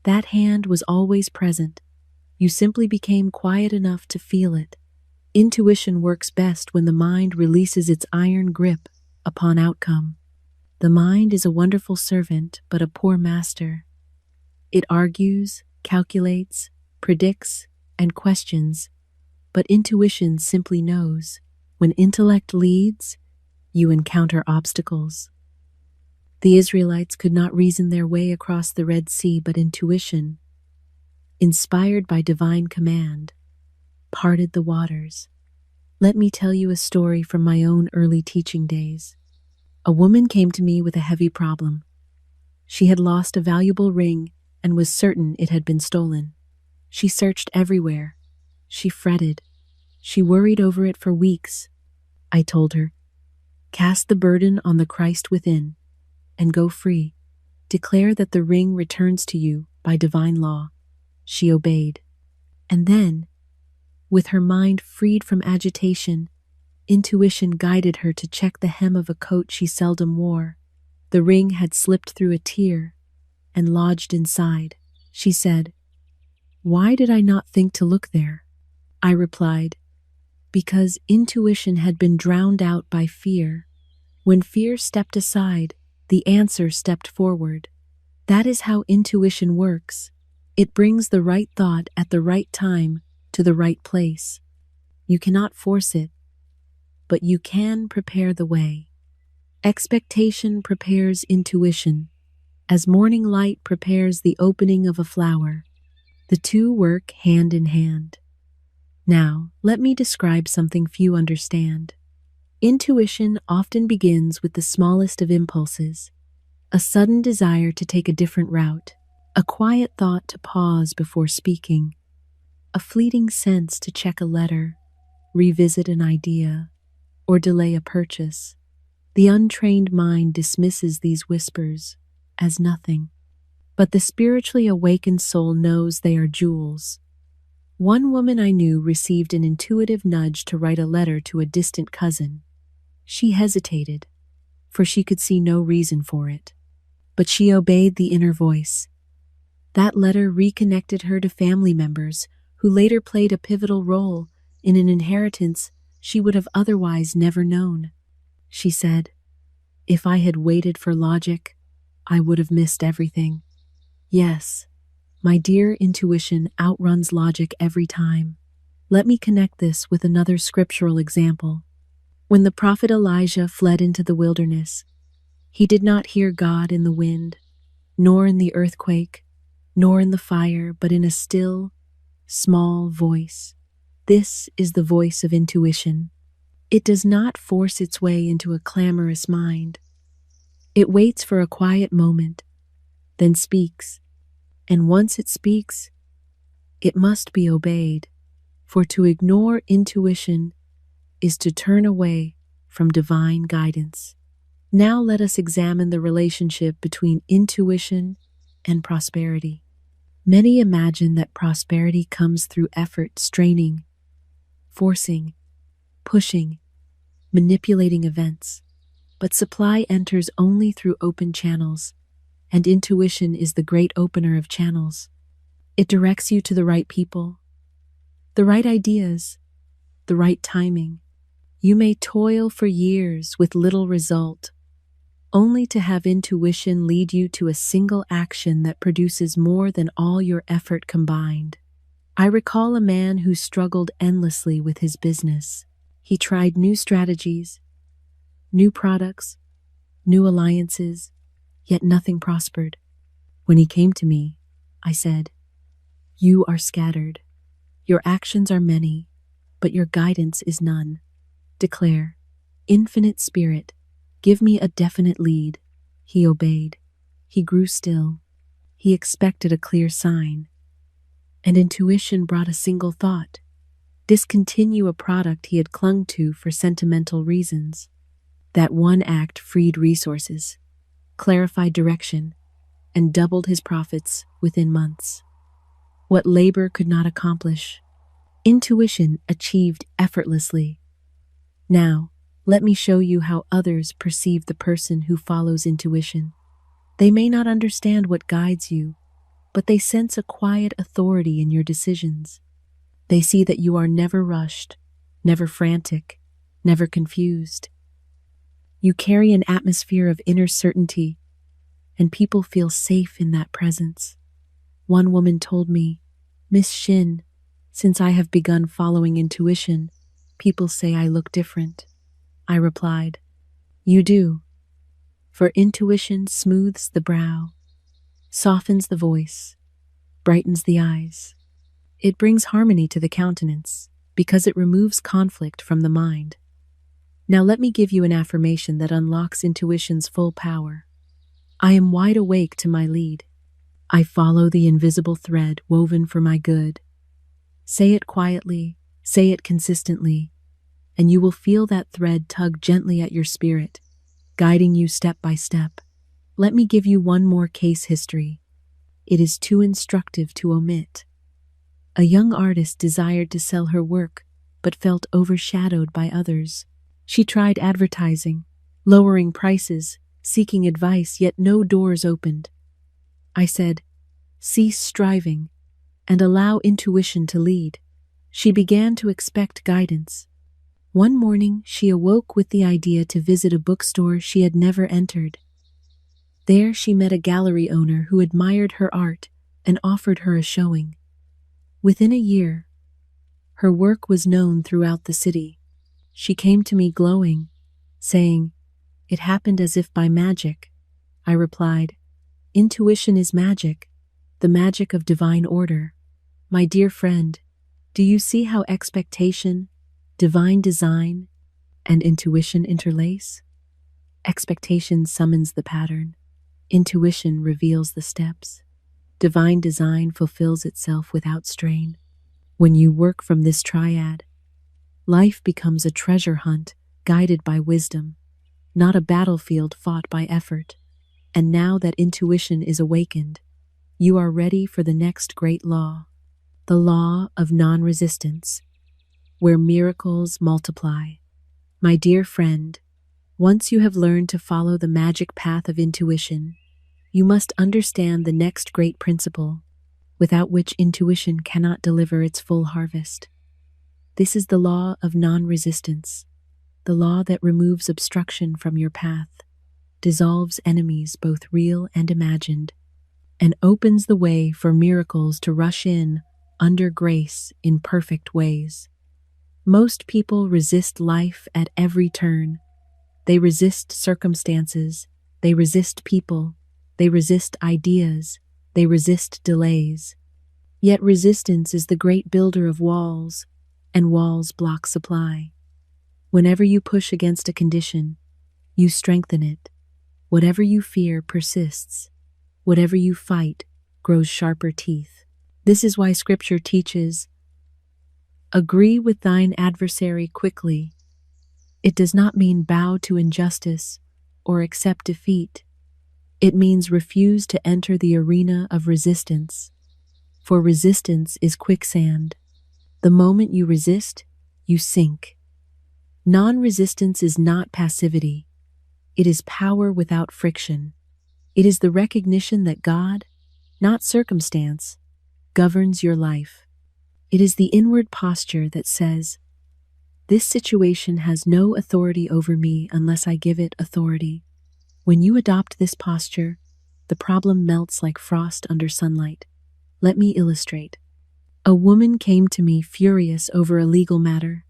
"That hand was always present. You simply became quiet enough to feel it." Intuition works best when the mind releases its iron grip upon outcome. The mind is a wonderful servant, but a poor master. It argues, calculates, predicts, and questions, but intuition simply knows. When intellect leads, you encounter obstacles. The Israelites could not reason their way across the Red Sea, but intuition, inspired by divine command, parted the waters. Let me tell you a story from my own early teaching days. A woman came to me with a heavy problem. She had lost a valuable ring and was certain it had been stolen. She searched everywhere. She fretted. She worried over it for weeks. I told her, "Cast the burden on the Christ within and go free. Declare that the ring returns to you by divine law." She obeyed. And then, with her mind freed from agitation, intuition guided her to check the hem of a coat she seldom wore. The ring had slipped through a tear and lodged inside. She said, "Why did I not think to look there?" I replied, "Because intuition had been drowned out by fear. When fear stepped aside, the answer stepped forward. That is how intuition works. It brings the right thought at the right time to the right place. You cannot force it, but you can prepare the way. Expectation prepares intuition, as morning light prepares the opening of a flower. The two work hand in hand. Now, let me describe something few understand. Intuition often begins with the smallest of impulses, a sudden desire to take a different route, a quiet thought to pause before speaking, a fleeting sense to check a letter, revisit an idea, or delay a purchase. The untrained mind dismisses these whispers as nothing, but the spiritually awakened soul knows they are jewels. One woman I knew received an intuitive nudge to write a letter to a distant cousin. She hesitated, for she could see no reason for it, but she obeyed the inner voice. That letter reconnected her to family members who later played a pivotal role in an inheritance she would have otherwise never known. She said, "If I had waited for logic, I would have missed everything." Yes, my dear, intuition outruns logic every time. Let me connect this with another scriptural example. When the prophet Elijah fled into the wilderness, he did not hear God in the wind, nor in the earthquake, nor in the fire, but in a still, small voice. This is the voice of intuition. It does not force its way into a clamorous mind. It waits for a quiet moment, then speaks. And once it speaks, it must be obeyed, for to ignore intuition is to turn away from divine guidance. Now let us examine the relationship between intuition and prosperity. Many imagine that prosperity comes through effort, straining, forcing, pushing, manipulating events. But supply enters only through open channels, and intuition is the great opener of channels. It directs you to the right people, the right ideas, the right timing. You may toil for years with little result, only to have intuition lead you to a single action that produces more than all your effort combined. I recall a man who struggled endlessly with his business. He tried new strategies, new products, new alliances, yet nothing prospered. When he came to me, I said, "You are scattered. Your actions are many, but your guidance is none. Declare, Infinite Spirit, give me a definite lead. He obeyed. He grew still. He expected a clear sign. And intuition brought a single thought: discontinue a product he had clung to for sentimental reasons. That one act freed resources, clarified direction, and doubled his profits within months. What labor could not accomplish, intuition achieved effortlessly. Now, let me show you how others perceive the person who follows intuition. They may not understand what guides you, but they sense a quiet authority in your decisions. They see that you are never rushed, never frantic, never confused. You carry an atmosphere of inner certainty, and people feel safe in that presence. One woman told me, "Miss Shinn, since I have begun following intuition, people say I look different." I replied, "You do, for intuition smooths the brow, softens the voice, brightens the eyes. It brings harmony to the countenance because it removes conflict from the mind." Now let me give you an affirmation that unlocks intuition's full power. I am wide awake to my lead. I follow the invisible thread woven for my good. Say it quietly, say it consistently, and you will feel that thread tug gently at your spirit, guiding you step by step. Let me give you one more case history. It is too instructive to omit. A young artist desired to sell her work, but felt overshadowed by others. She tried advertising, lowering prices, seeking advice, yet no doors opened. I said, "Cease striving and allow intuition to lead." She began to expect guidance. One morning, she awoke with the idea to visit a bookstore she had never entered. There she met a gallery owner who admired her art and offered her a showing. Within a year, her work was known throughout the city. She came to me glowing, saying, "It happened as if by magic." I replied, "Intuition is magic, the magic of divine order." My dear friend, do you see how expectation, divine design, and intuition interlace? Expectation summons the pattern. Intuition reveals the steps. Divine design fulfills itself without strain. When you work from this triad, life becomes a treasure hunt guided by wisdom, not a battlefield fought by effort. And now that intuition is awakened, you are ready for the next great law, the law of non-resistance, where miracles multiply. My dear friend, once you have learned to follow the magic path of intuition, you must understand the next great principle, without which intuition cannot deliver its full harvest. This is the law of non-resistance, the law that removes obstruction from your path, dissolves enemies both real and imagined, and opens the way for miracles to rush in under grace in perfect ways. Most people resist life at every turn. They resist circumstances, they resist people, they resist ideas, they resist delays. Yet resistance is the great builder of walls, and walls block supply. Whenever you push against a condition, you strengthen it. Whatever you fear persists. Whatever you fight grows sharper teeth. This is why Scripture teaches, "Agree with thine adversary quickly." It does not mean bow to injustice or accept defeat. It means refuse to enter the arena of resistance, for resistance is quicksand. The moment you resist, you sink. Non-resistance is not passivity. It is power without friction. It is the recognition that God, not circumstance, governs your life. It is the inward posture that says, "This situation has no authority over me unless I give it authority." When you adopt this posture, the problem melts like frost under sunlight. Let me illustrate. A woman came to me furious over a legal matter.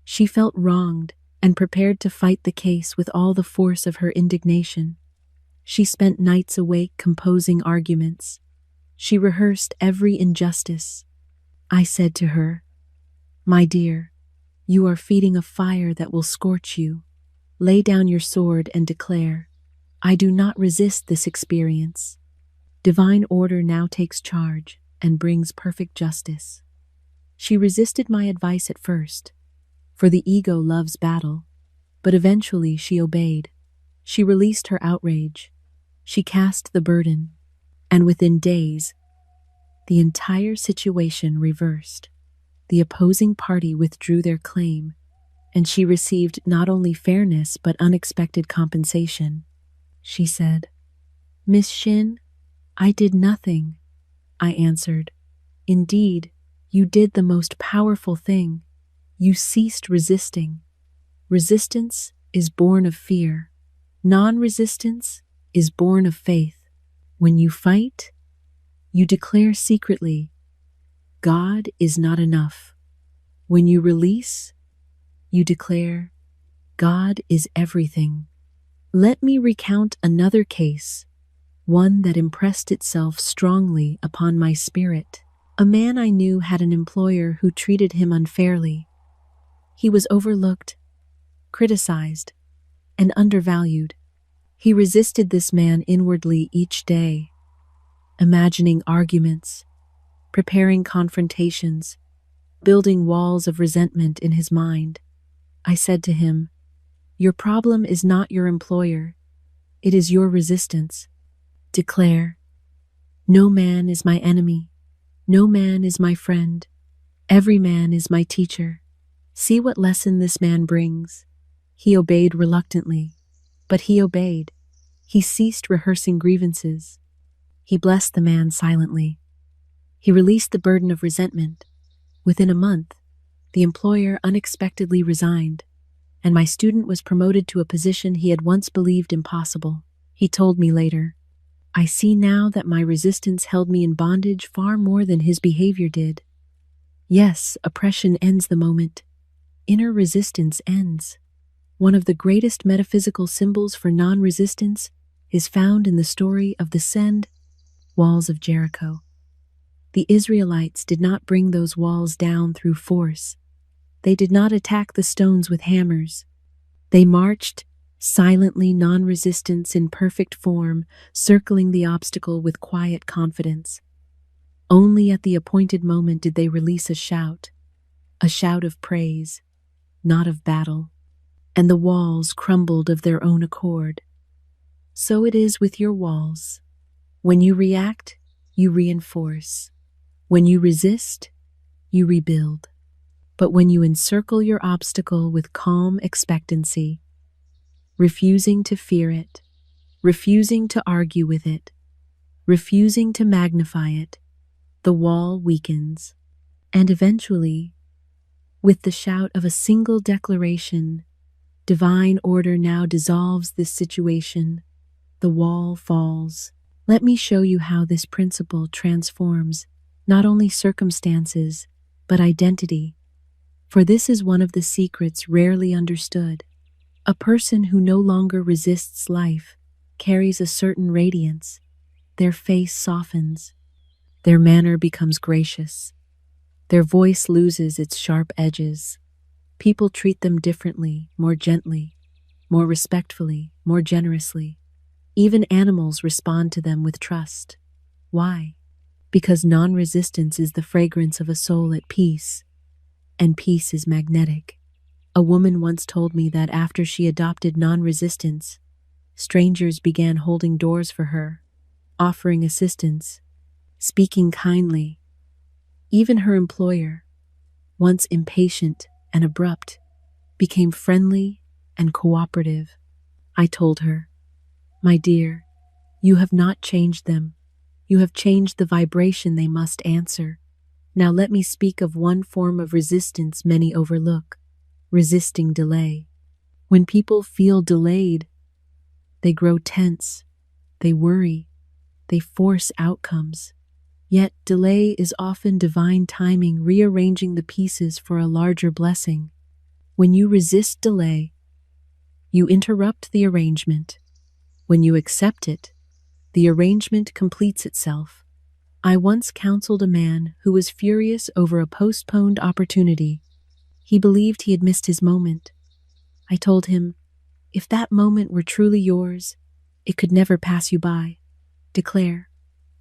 She felt wronged and prepared to fight the case with all the force of her indignation. She spent nights awake composing arguments. She rehearsed every injustice. I said to her, My dear, you are feeding a fire that will scorch you. Lay down your sword and declare, I do not resist this experience. Divine order now takes charge and brings perfect justice. She resisted my advice at first, for the ego loves battle, but eventually she obeyed. She released her outrage. She cast the burden, and within days, the entire situation reversed. The opposing party withdrew their claim, and she received not only fairness but unexpected compensation. She said, Miss Shinn, I did nothing. I answered, Indeed, you did the most powerful thing. You ceased resisting. Resistance is born of fear. Non-resistance is born of faith. When you fight, you declare secretly, God is not enough. When you release, you declare, God is everything. Let me recount another case, one that impressed itself strongly upon my spirit. A man I knew had an employer who treated him unfairly. He was overlooked, criticized, and undervalued. He resisted this man inwardly each day, imagining arguments, preparing confrontations, building walls of resentment in his mind. I said to him, Your problem is not your employer, it is your resistance. Declare, No man is my enemy, no man is my friend, every man is my teacher. See what lesson this man brings. He obeyed reluctantly, but he obeyed. He ceased rehearsing grievances. He blessed the man silently. He released the burden of resentment. Within a month, the employer unexpectedly resigned, and my student was promoted to a position he had once believed impossible. He told me later, I see now that my resistance held me in bondage far more than his behavior did. Yes, oppression ends the moment. Inner resistance ends. One of the greatest metaphysical symbols for non-resistance is found in the story of the walls of Jericho. The Israelites did not bring those walls down through force. They did not attack the stones with hammers. They marched, silently, non-resistance in perfect form, circling the obstacle with quiet confidence. Only at the appointed moment did they release a shout of praise, not of battle, and the walls crumbled of their own accord. So it is with your walls. When you react, you reinforce. When you resist, you rebuild. But when you encircle your obstacle with calm expectancy, refusing to fear it, refusing to argue with it, refusing to magnify it, the wall weakens. And eventually, with the shout of a single declaration, divine order now dissolves this situation. The wall falls. Let me show you how this principle transforms not only circumstances, but identity. For this is one of the secrets rarely understood. A person who no longer resists life carries a certain radiance. Their face softens. Their manner becomes gracious. Their voice loses its sharp edges. People treat them differently, more gently, more respectfully, more generously. Even animals respond to them with trust. Why? Because non-resistance is the fragrance of a soul at peace, and peace is magnetic. A woman once told me that after she adopted non-resistance, strangers began holding doors for her, offering assistance, speaking kindly. Even her employer, once impatient and abrupt, became friendly and cooperative. I told her, My dear, you have not changed them. You have changed the vibration they must answer. Now let me speak of one form of resistance many overlook, resisting delay. When people feel delayed, they grow tense, they worry, they force outcomes. Yet delay is often divine timing, rearranging the pieces for a larger blessing. When you resist delay, you interrupt the arrangement. When you accept it, the arrangement completes itself. I once counseled a man who was furious over a postponed opportunity. He believed he had missed his moment. I told him, if that moment were truly yours, it could never pass you by. Declare,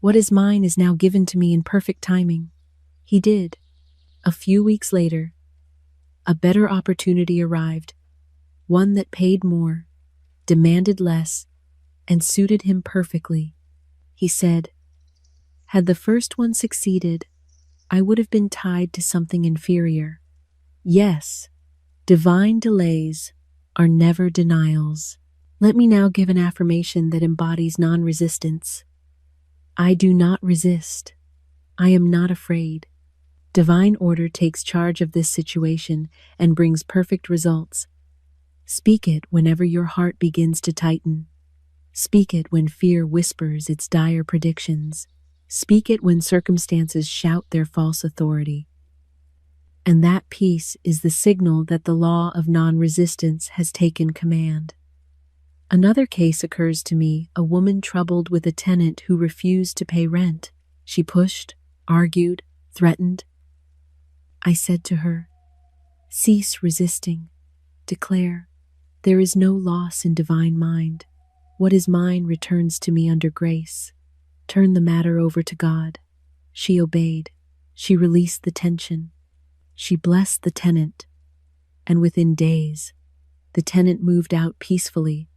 what is mine is now given to me in perfect timing. He did. A few weeks later, a better opportunity arrived, one that paid more, demanded less, and suited him perfectly. He said, had the first one succeeded, I would have been tied to something inferior. Yes, divine delays are never denials. Let me now give an affirmation that embodies non-resistance. I do not resist. I am not afraid. Divine order takes charge of this situation and brings perfect results. Speak it whenever your heart begins to tighten. Speak it when fear whispers its dire predictions. Speak it when circumstances shout their false authority. And that peace is the signal that the law of non-resistance has taken command. Another case occurs to me, a woman troubled with a tenant who refused to pay rent. She pushed, argued, threatened. I said to her, cease resisting. Declare, there is no loss in divine mind. What is mine returns to me under grace. Turn the matter over to God. She obeyed. She released the tension. She blessed the tenant. And within days, the tenant moved out peacefully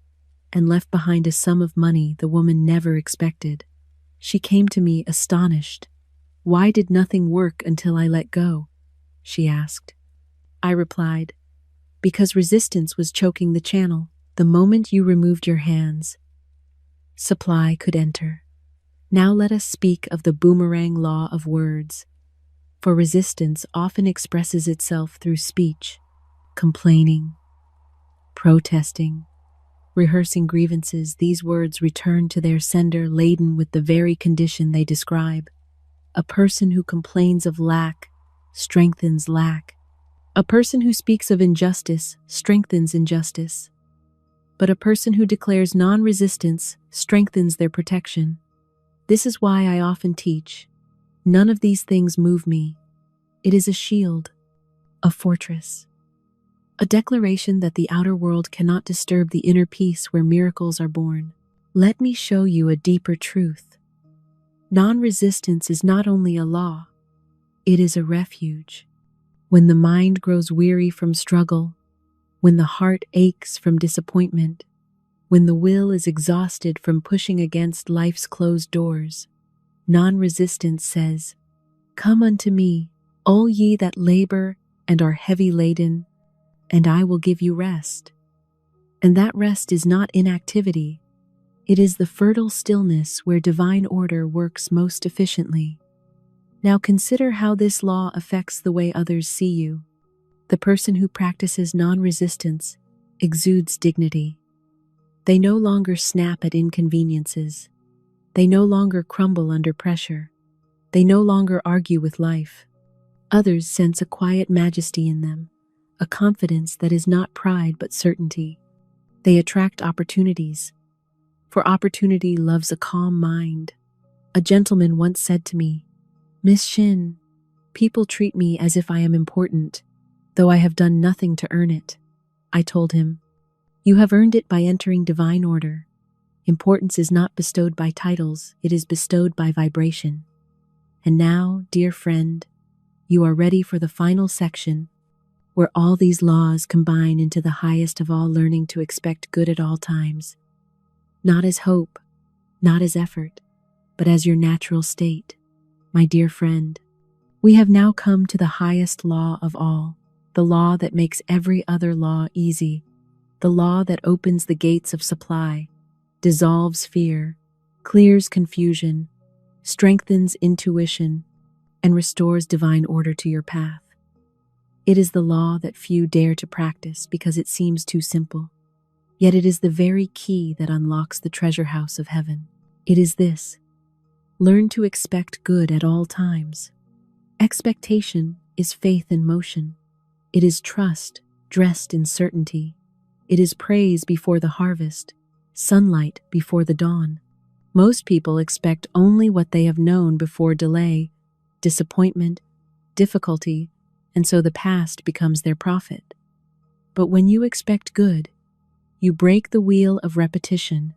and left behind a sum of money the woman never expected. She came to me astonished. Why did nothing work until I let go? She asked. I replied, because resistance was choking the channel. The moment you removed your hands, supply could enter. Now let us speak of the boomerang law of words. For resistance often expresses itself through speech, complaining, protesting, rehearsing grievances. These words return to their sender laden with the very condition they describe. A person who complains of lack strengthens lack. A person who speaks of injustice strengthens injustice. But a person who declares non-resistance strengthens their protection. This is why I often teach, none of these things move me. It is a shield, a fortress, a declaration that the outer world cannot disturb the inner peace where miracles are born. Let me show you a deeper truth. Non-resistance is not only a law, it is a refuge. When the mind grows weary from struggle, when the heart aches from disappointment, when the will is exhausted from pushing against life's closed doors, non-resistance says, come unto me, all ye that labor and are heavy laden, and I will give you rest. And that rest is not inactivity. It is the fertile stillness where divine order works most efficiently. Now consider how this law affects the way others see you. The person who practices non-resistance exudes dignity. They no longer snap at inconveniences. They no longer crumble under pressure. They no longer argue with life. Others sense a quiet majesty in them, a confidence that is not pride but certainty. They attract opportunities, for opportunity loves a calm mind. A gentleman once said to me, Miss Shinn, people treat me as if I am important, though I have done nothing to earn it. I told him, you have earned it by entering divine order. Importance is not bestowed by titles, it is bestowed by vibration. And now, dear friend, you are ready for the final section, where all these laws combine into the highest of all, learning to expect good at all times. Not as hope, not as effort, but as your natural state. My dear friend, we have now come to the highest law of all, the law that makes every other law easy, the law that opens the gates of supply, dissolves fear, clears confusion, strengthens intuition, and restores divine order to your path. It is the law that few dare to practice because it seems too simple. Yet it is the very key that unlocks the treasure house of heaven. It is this: learn to expect good at all times. Expectation is faith in motion. It is trust dressed in certainty. It is praise before the harvest, sunlight before the dawn. Most people expect only what they have known before delay, disappointment, difficulty, and so the past becomes their prophet. But when you expect good, you break the wheel of repetition.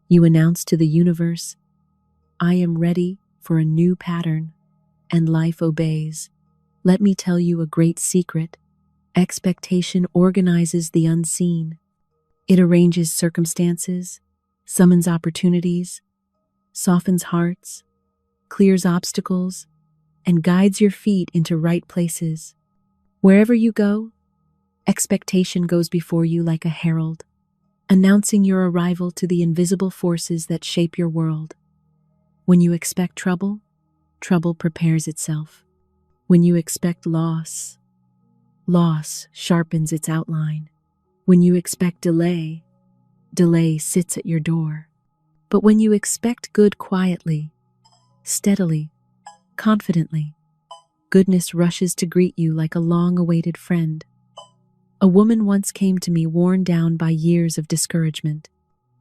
You announce to the universe, I am ready for a new pattern, and life obeys. Let me tell you a great secret. Expectation organizes the unseen. It arranges circumstances, summons opportunities, softens hearts, clears obstacles, and guides your feet into right places. Wherever you go, expectation goes before you like a herald, announcing your arrival to the invisible forces that shape your world. When you expect trouble, trouble prepares itself. When you expect loss, loss sharpens its outline. When you expect delay, delay sits at your door. But when you expect good quietly, steadily, confidently, goodness rushes to greet you like a long-awaited friend. A woman once came to me worn down by years of discouragement.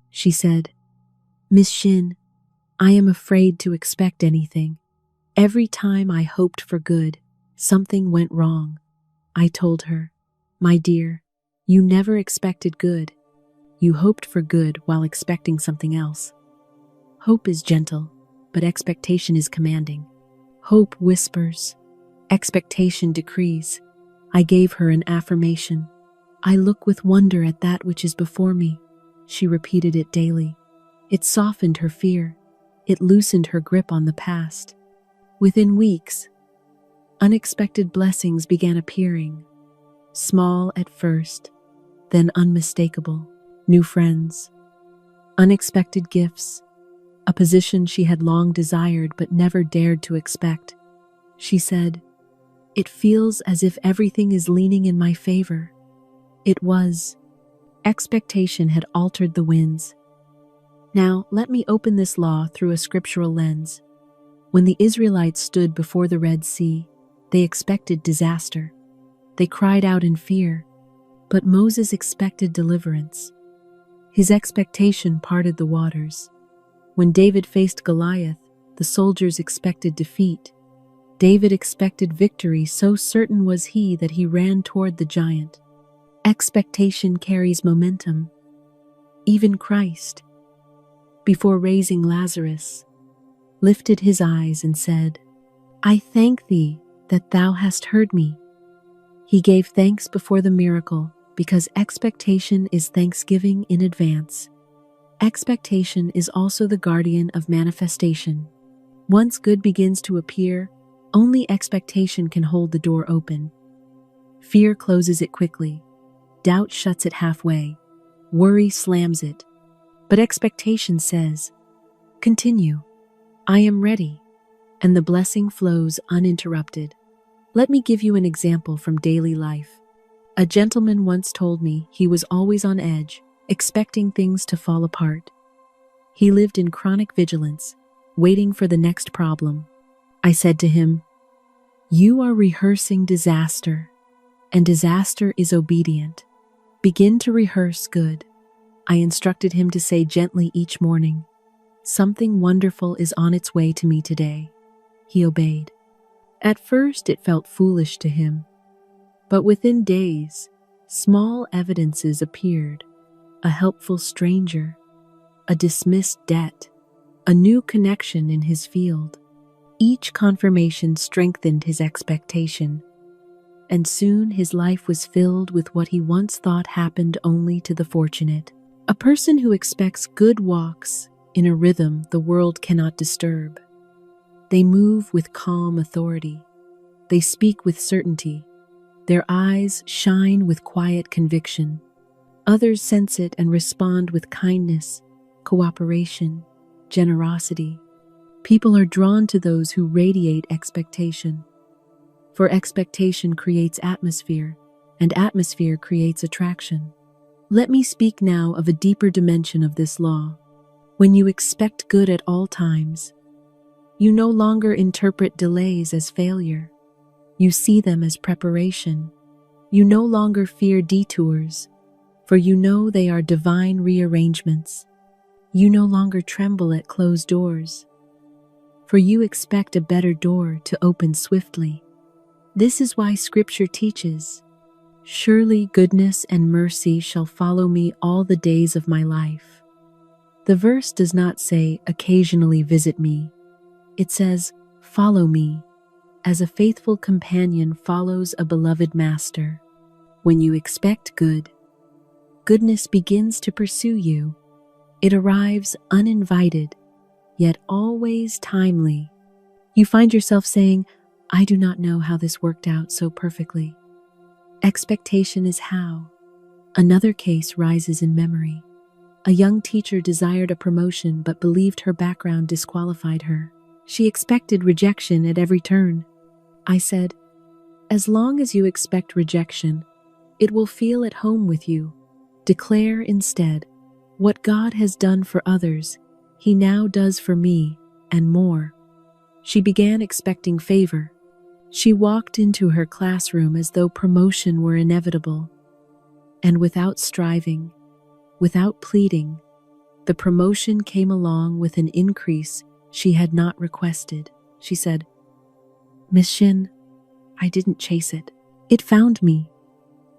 She said, Miss Shinn, I am afraid to expect anything. Every time I hoped for good, something went wrong. I told her, my dear, you never expected good. You hoped for good while expecting something else. Hope is gentle, but expectation is commanding. Hope whispers, expectation decrees. I gave her an affirmation. I look with wonder at that which is before me. She repeated it daily. It softened her fear. It loosened her grip on the past. Within weeks, unexpected blessings began appearing. Small at first, then unmistakable. New friends, unexpected gifts, a position she had long desired but never dared to expect. She said, It feels as if everything is leaning in my favor. It was. Expectation had altered the winds. Now, let me open this law through a scriptural lens. When the Israelites stood before the Red Sea, they expected disaster. They cried out in fear, but Moses expected deliverance. His expectation parted the waters. When David faced Goliath, the soldiers expected defeat. David expected victory, so certain was he that he ran toward the giant. Expectation carries momentum. Even Christ, before raising Lazarus, lifted his eyes and said, I thank thee that thou hast heard me. He gave thanks before the miracle, because expectation is thanksgiving in advance. Expectation is also the guardian of manifestation. Once good begins to appear, only expectation can hold the door open. Fear closes it quickly. Doubt shuts it halfway. Worry slams it. But expectation says, Continue. I am ready. And the blessing flows uninterrupted. Let me give you an example from daily life. A gentleman once told me he was always on edge, expecting things to fall apart. He lived in chronic vigilance, waiting for the next problem. I said to him, You are rehearsing disaster, and disaster is obedient. Begin to rehearse good. I instructed him to say gently each morning, Something wonderful is on its way to me today. He obeyed. At first it felt foolish to him, but within days, small evidences appeared. A helpful stranger, a dismissed debt, a new connection in his field. Each confirmation strengthened his expectation, and soon his life was filled with what he once thought happened only to the fortunate. A person who expects good walks in a rhythm the world cannot disturb. They move with calm authority. They speak with certainty. Their eyes shine with quiet conviction. Others sense it and respond with kindness, cooperation, generosity. People are drawn to those who radiate expectation. For expectation creates atmosphere, and atmosphere creates attraction. Let me speak now of a deeper dimension of this law. When you expect good at all times, you no longer interpret delays as failure. You see them as preparation. You no longer fear detours, for you know they are divine rearrangements. You no longer tremble at closed doors, for you expect a better door to open swiftly. This is why Scripture teaches, "Surely goodness and mercy shall follow me all the days of my life." The verse does not say, "Occasionally visit me." It says, "Follow me," as a faithful companion follows a beloved master. When you expect good, goodness begins to pursue you. It arrives uninvited, yet always timely. You find yourself saying, "I do not know how this worked out so perfectly." Expectation is how. Another case rises in memory. A young teacher desired a promotion but believed her background disqualified her. She expected rejection at every turn. I said, "As long as you expect rejection, it will feel at home with you. Declare instead, 'What God has done for others, He now does for me, and more.'" She began expecting favor. She walked into her classroom as though promotion were inevitable. And without striving, without pleading, the promotion came along with an increase she had not requested. She said, "Miss Shinn, I didn't chase it. It found me."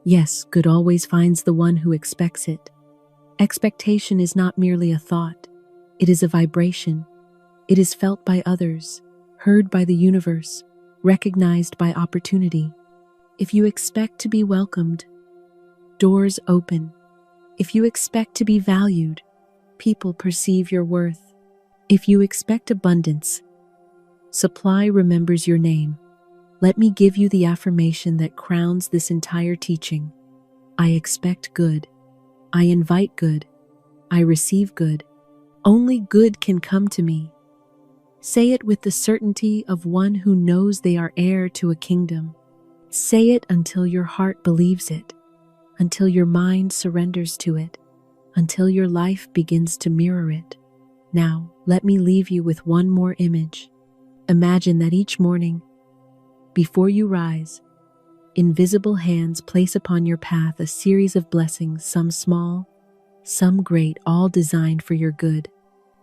Yes, good always finds the one who expects it. Expectation is not merely a thought. It is a vibration. It is felt by others, heard by the universe, recognized by opportunity. If you expect to be welcomed, doors open. If you expect to be valued, people perceive your worth. If you expect abundance, supply remembers your name. Let me give you the affirmation that crowns this entire teaching. I expect good. I invite good. I receive good. Only good can come to me. Say it with the certainty of one who knows they are heir to a kingdom. Say it until your heart believes it, until your mind surrenders to it, until your life begins to mirror it. Now, let me leave you with one more image. Imagine that each morning, before you rise, invisible hands place upon your path a series of blessings, some small, some great, all designed for your good.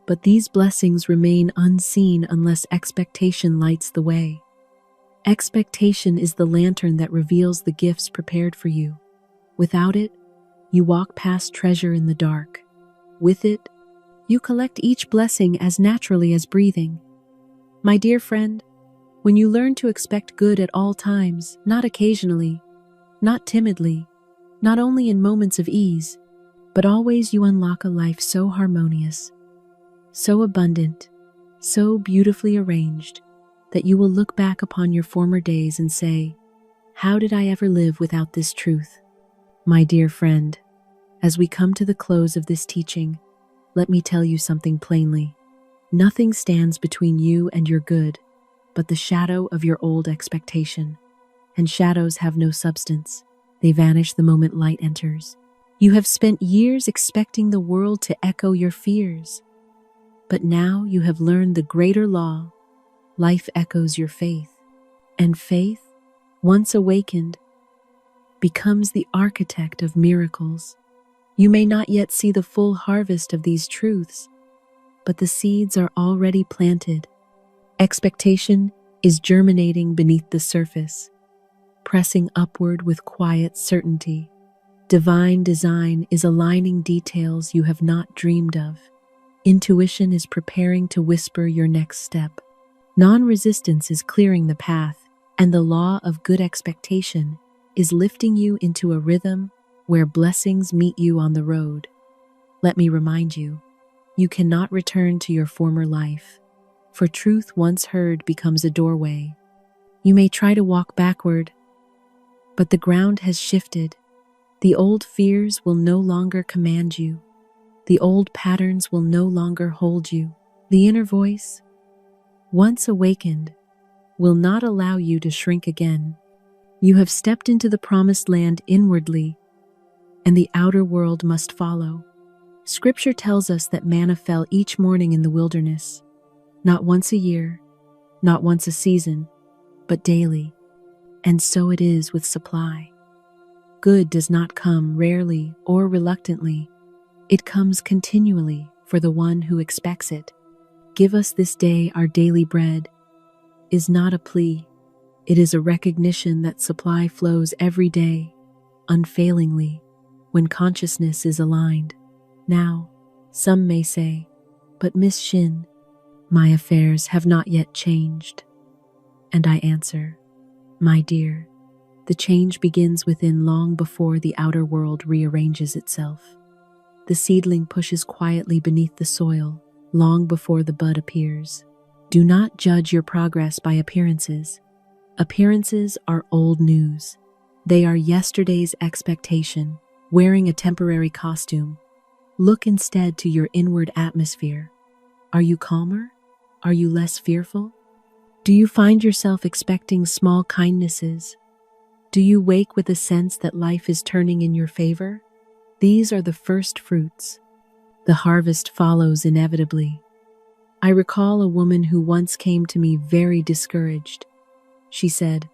But these blessings remain unseen unless expectation lights the way. Expectation is the lantern that reveals the gifts prepared for you. Without it, you walk past treasure in the dark. With it, you collect each blessing as naturally as breathing. My dear friend, when you learn to expect good at all times, not occasionally, not timidly, not only in moments of ease, but always, you unlock a life so harmonious, so abundant, so beautifully arranged, that you will look back upon your former days and say, "How did I ever live without this truth?" My dear friend, as we come to the close of this teaching, let me tell you something plainly. Nothing stands between you and your good but the shadow of your old expectation. And shadows have no substance. They vanish the moment light enters. You have spent years expecting the world to echo your fears. But now you have learned the greater law. Life echoes your faith. And faith, once awakened, becomes the architect of miracles. You may not yet see the full harvest of these truths, but the seeds are already planted. Expectation is germinating beneath the surface, pressing upward with quiet certainty. Divine design is aligning details you have not dreamed of. Intuition is preparing to whisper your next step. Non-resistance is clearing the path, and the law of good expectation is lifting you into a rhythm where blessings meet you on the road. Let me remind you, you cannot return to your former life, for truth once heard becomes a doorway. You may try to walk backward, but the ground has shifted. The old fears will no longer command you. The old patterns will no longer hold you. The inner voice, once awakened, will not allow you to shrink again. You have stepped into the promised land inwardly, and the outer world must follow. Scripture tells us that manna fell each morning in the wilderness, not once a year, not once a season, but daily. And so it is with supply. Good does not come rarely or reluctantly. It comes continually for the one who expects it. "Give us this day our daily bread" is not a plea. It is a recognition that supply flows every day, unfailingly, when consciousness is aligned. Now, some may say, "But Miss Shinn, my affairs have not yet changed." And I answer, "My dear, the change begins within long before the outer world rearranges itself. The seedling pushes quietly beneath the soil long before the bud appears. Do not judge your progress by appearances. Appearances are old news. They are yesterday's expectation, wearing a temporary costume. Look instead to your inward atmosphere. Are you calmer? Are you less fearful? Do you find yourself expecting small kindnesses? Do you wake with a sense that life is turning in your favor? These are the first fruits. The harvest follows inevitably. I recall a woman who once came to me very discouraged. She said,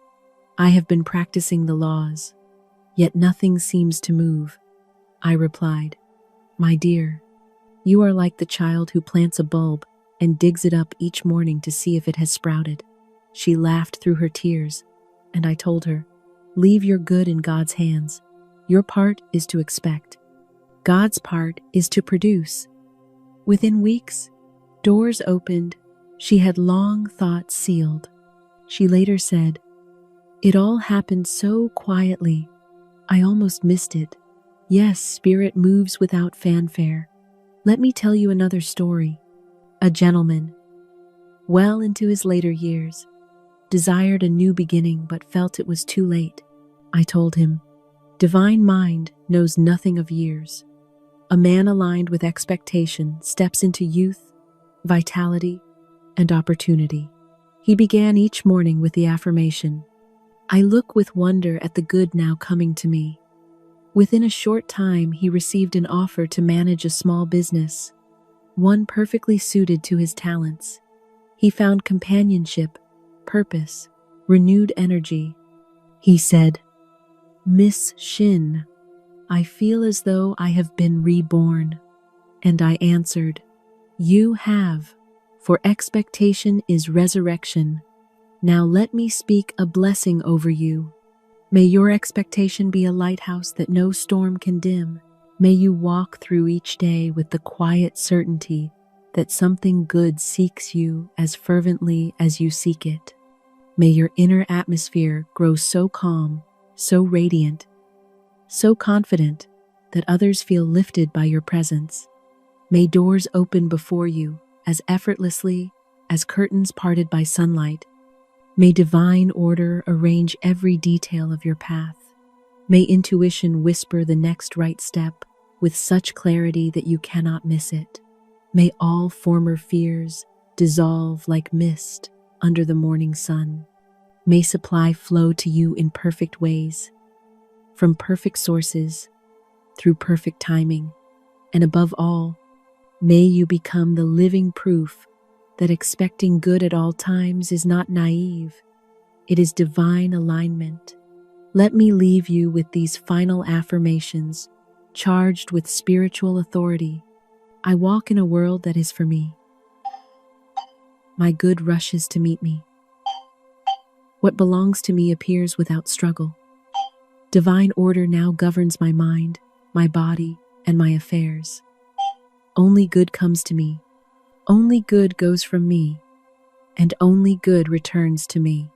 "I have been practicing the laws, yet nothing seems to move." I replied, "My dear, you are like the child who plants a bulb and digs it up each morning to see if it has sprouted." She laughed through her tears, and I told her, "Leave your good in God's hands. Your part is to expect. God's part is to produce." Within weeks, doors opened she had long thought sealed. She later said, "It all happened so quietly, I almost missed it." Yes, spirit moves without fanfare. Let me tell you another story. A gentleman, well into his later years, desired a new beginning but felt it was too late. I told him, "Divine mind knows nothing of years. A man aligned with expectation steps into youth, vitality, and opportunity." He began each morning with the affirmation, "I look with wonder at the good now coming to me." Within a short time, he received an offer to manage a small business, one perfectly suited to his talents. He found companionship, purpose, renewed energy. He said, "Miss Shinn, I feel as though I have been reborn." And I answered, "You have, for expectation is resurrection. Now let me speak a blessing over you. May your expectation be a lighthouse that no storm can dim. May you walk through each day with the quiet certainty that something good seeks you as fervently as you seek it. May your inner atmosphere grow so calm, so radiant, so confident that others feel lifted by your presence. May doors open before you as effortlessly as curtains parted by sunlight. May divine order arrange every detail of your path. May intuition whisper the next right step with such clarity that you cannot miss it. May all former fears dissolve like mist under the morning sun. May supply flow to you in perfect ways, from perfect sources, through perfect timing, and above all, may you become the living proof that expecting good at all times is not naive. It is divine alignment. Let me leave you with these final affirmations, charged with spiritual authority. I walk in a world that is for me. My good rushes to meet me. What belongs to me appears without struggle. Divine order now governs my mind, my body, and my affairs. Only good comes to me. Only good goes from me, and only good returns to me.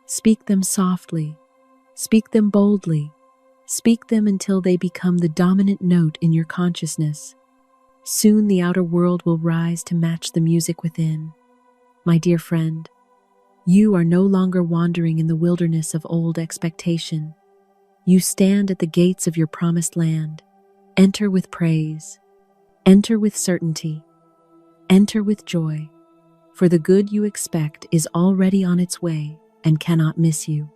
Speak them softly. Speak them boldly. Speak them until they become the dominant note in your consciousness. Soon the outer world will rise to match the music within. My dear friend, you are no longer wandering in the wilderness of old expectation. You stand at the gates of your promised land. Enter with praise. Enter with certainty. Enter with joy, for the good you expect is already on its way and cannot miss you.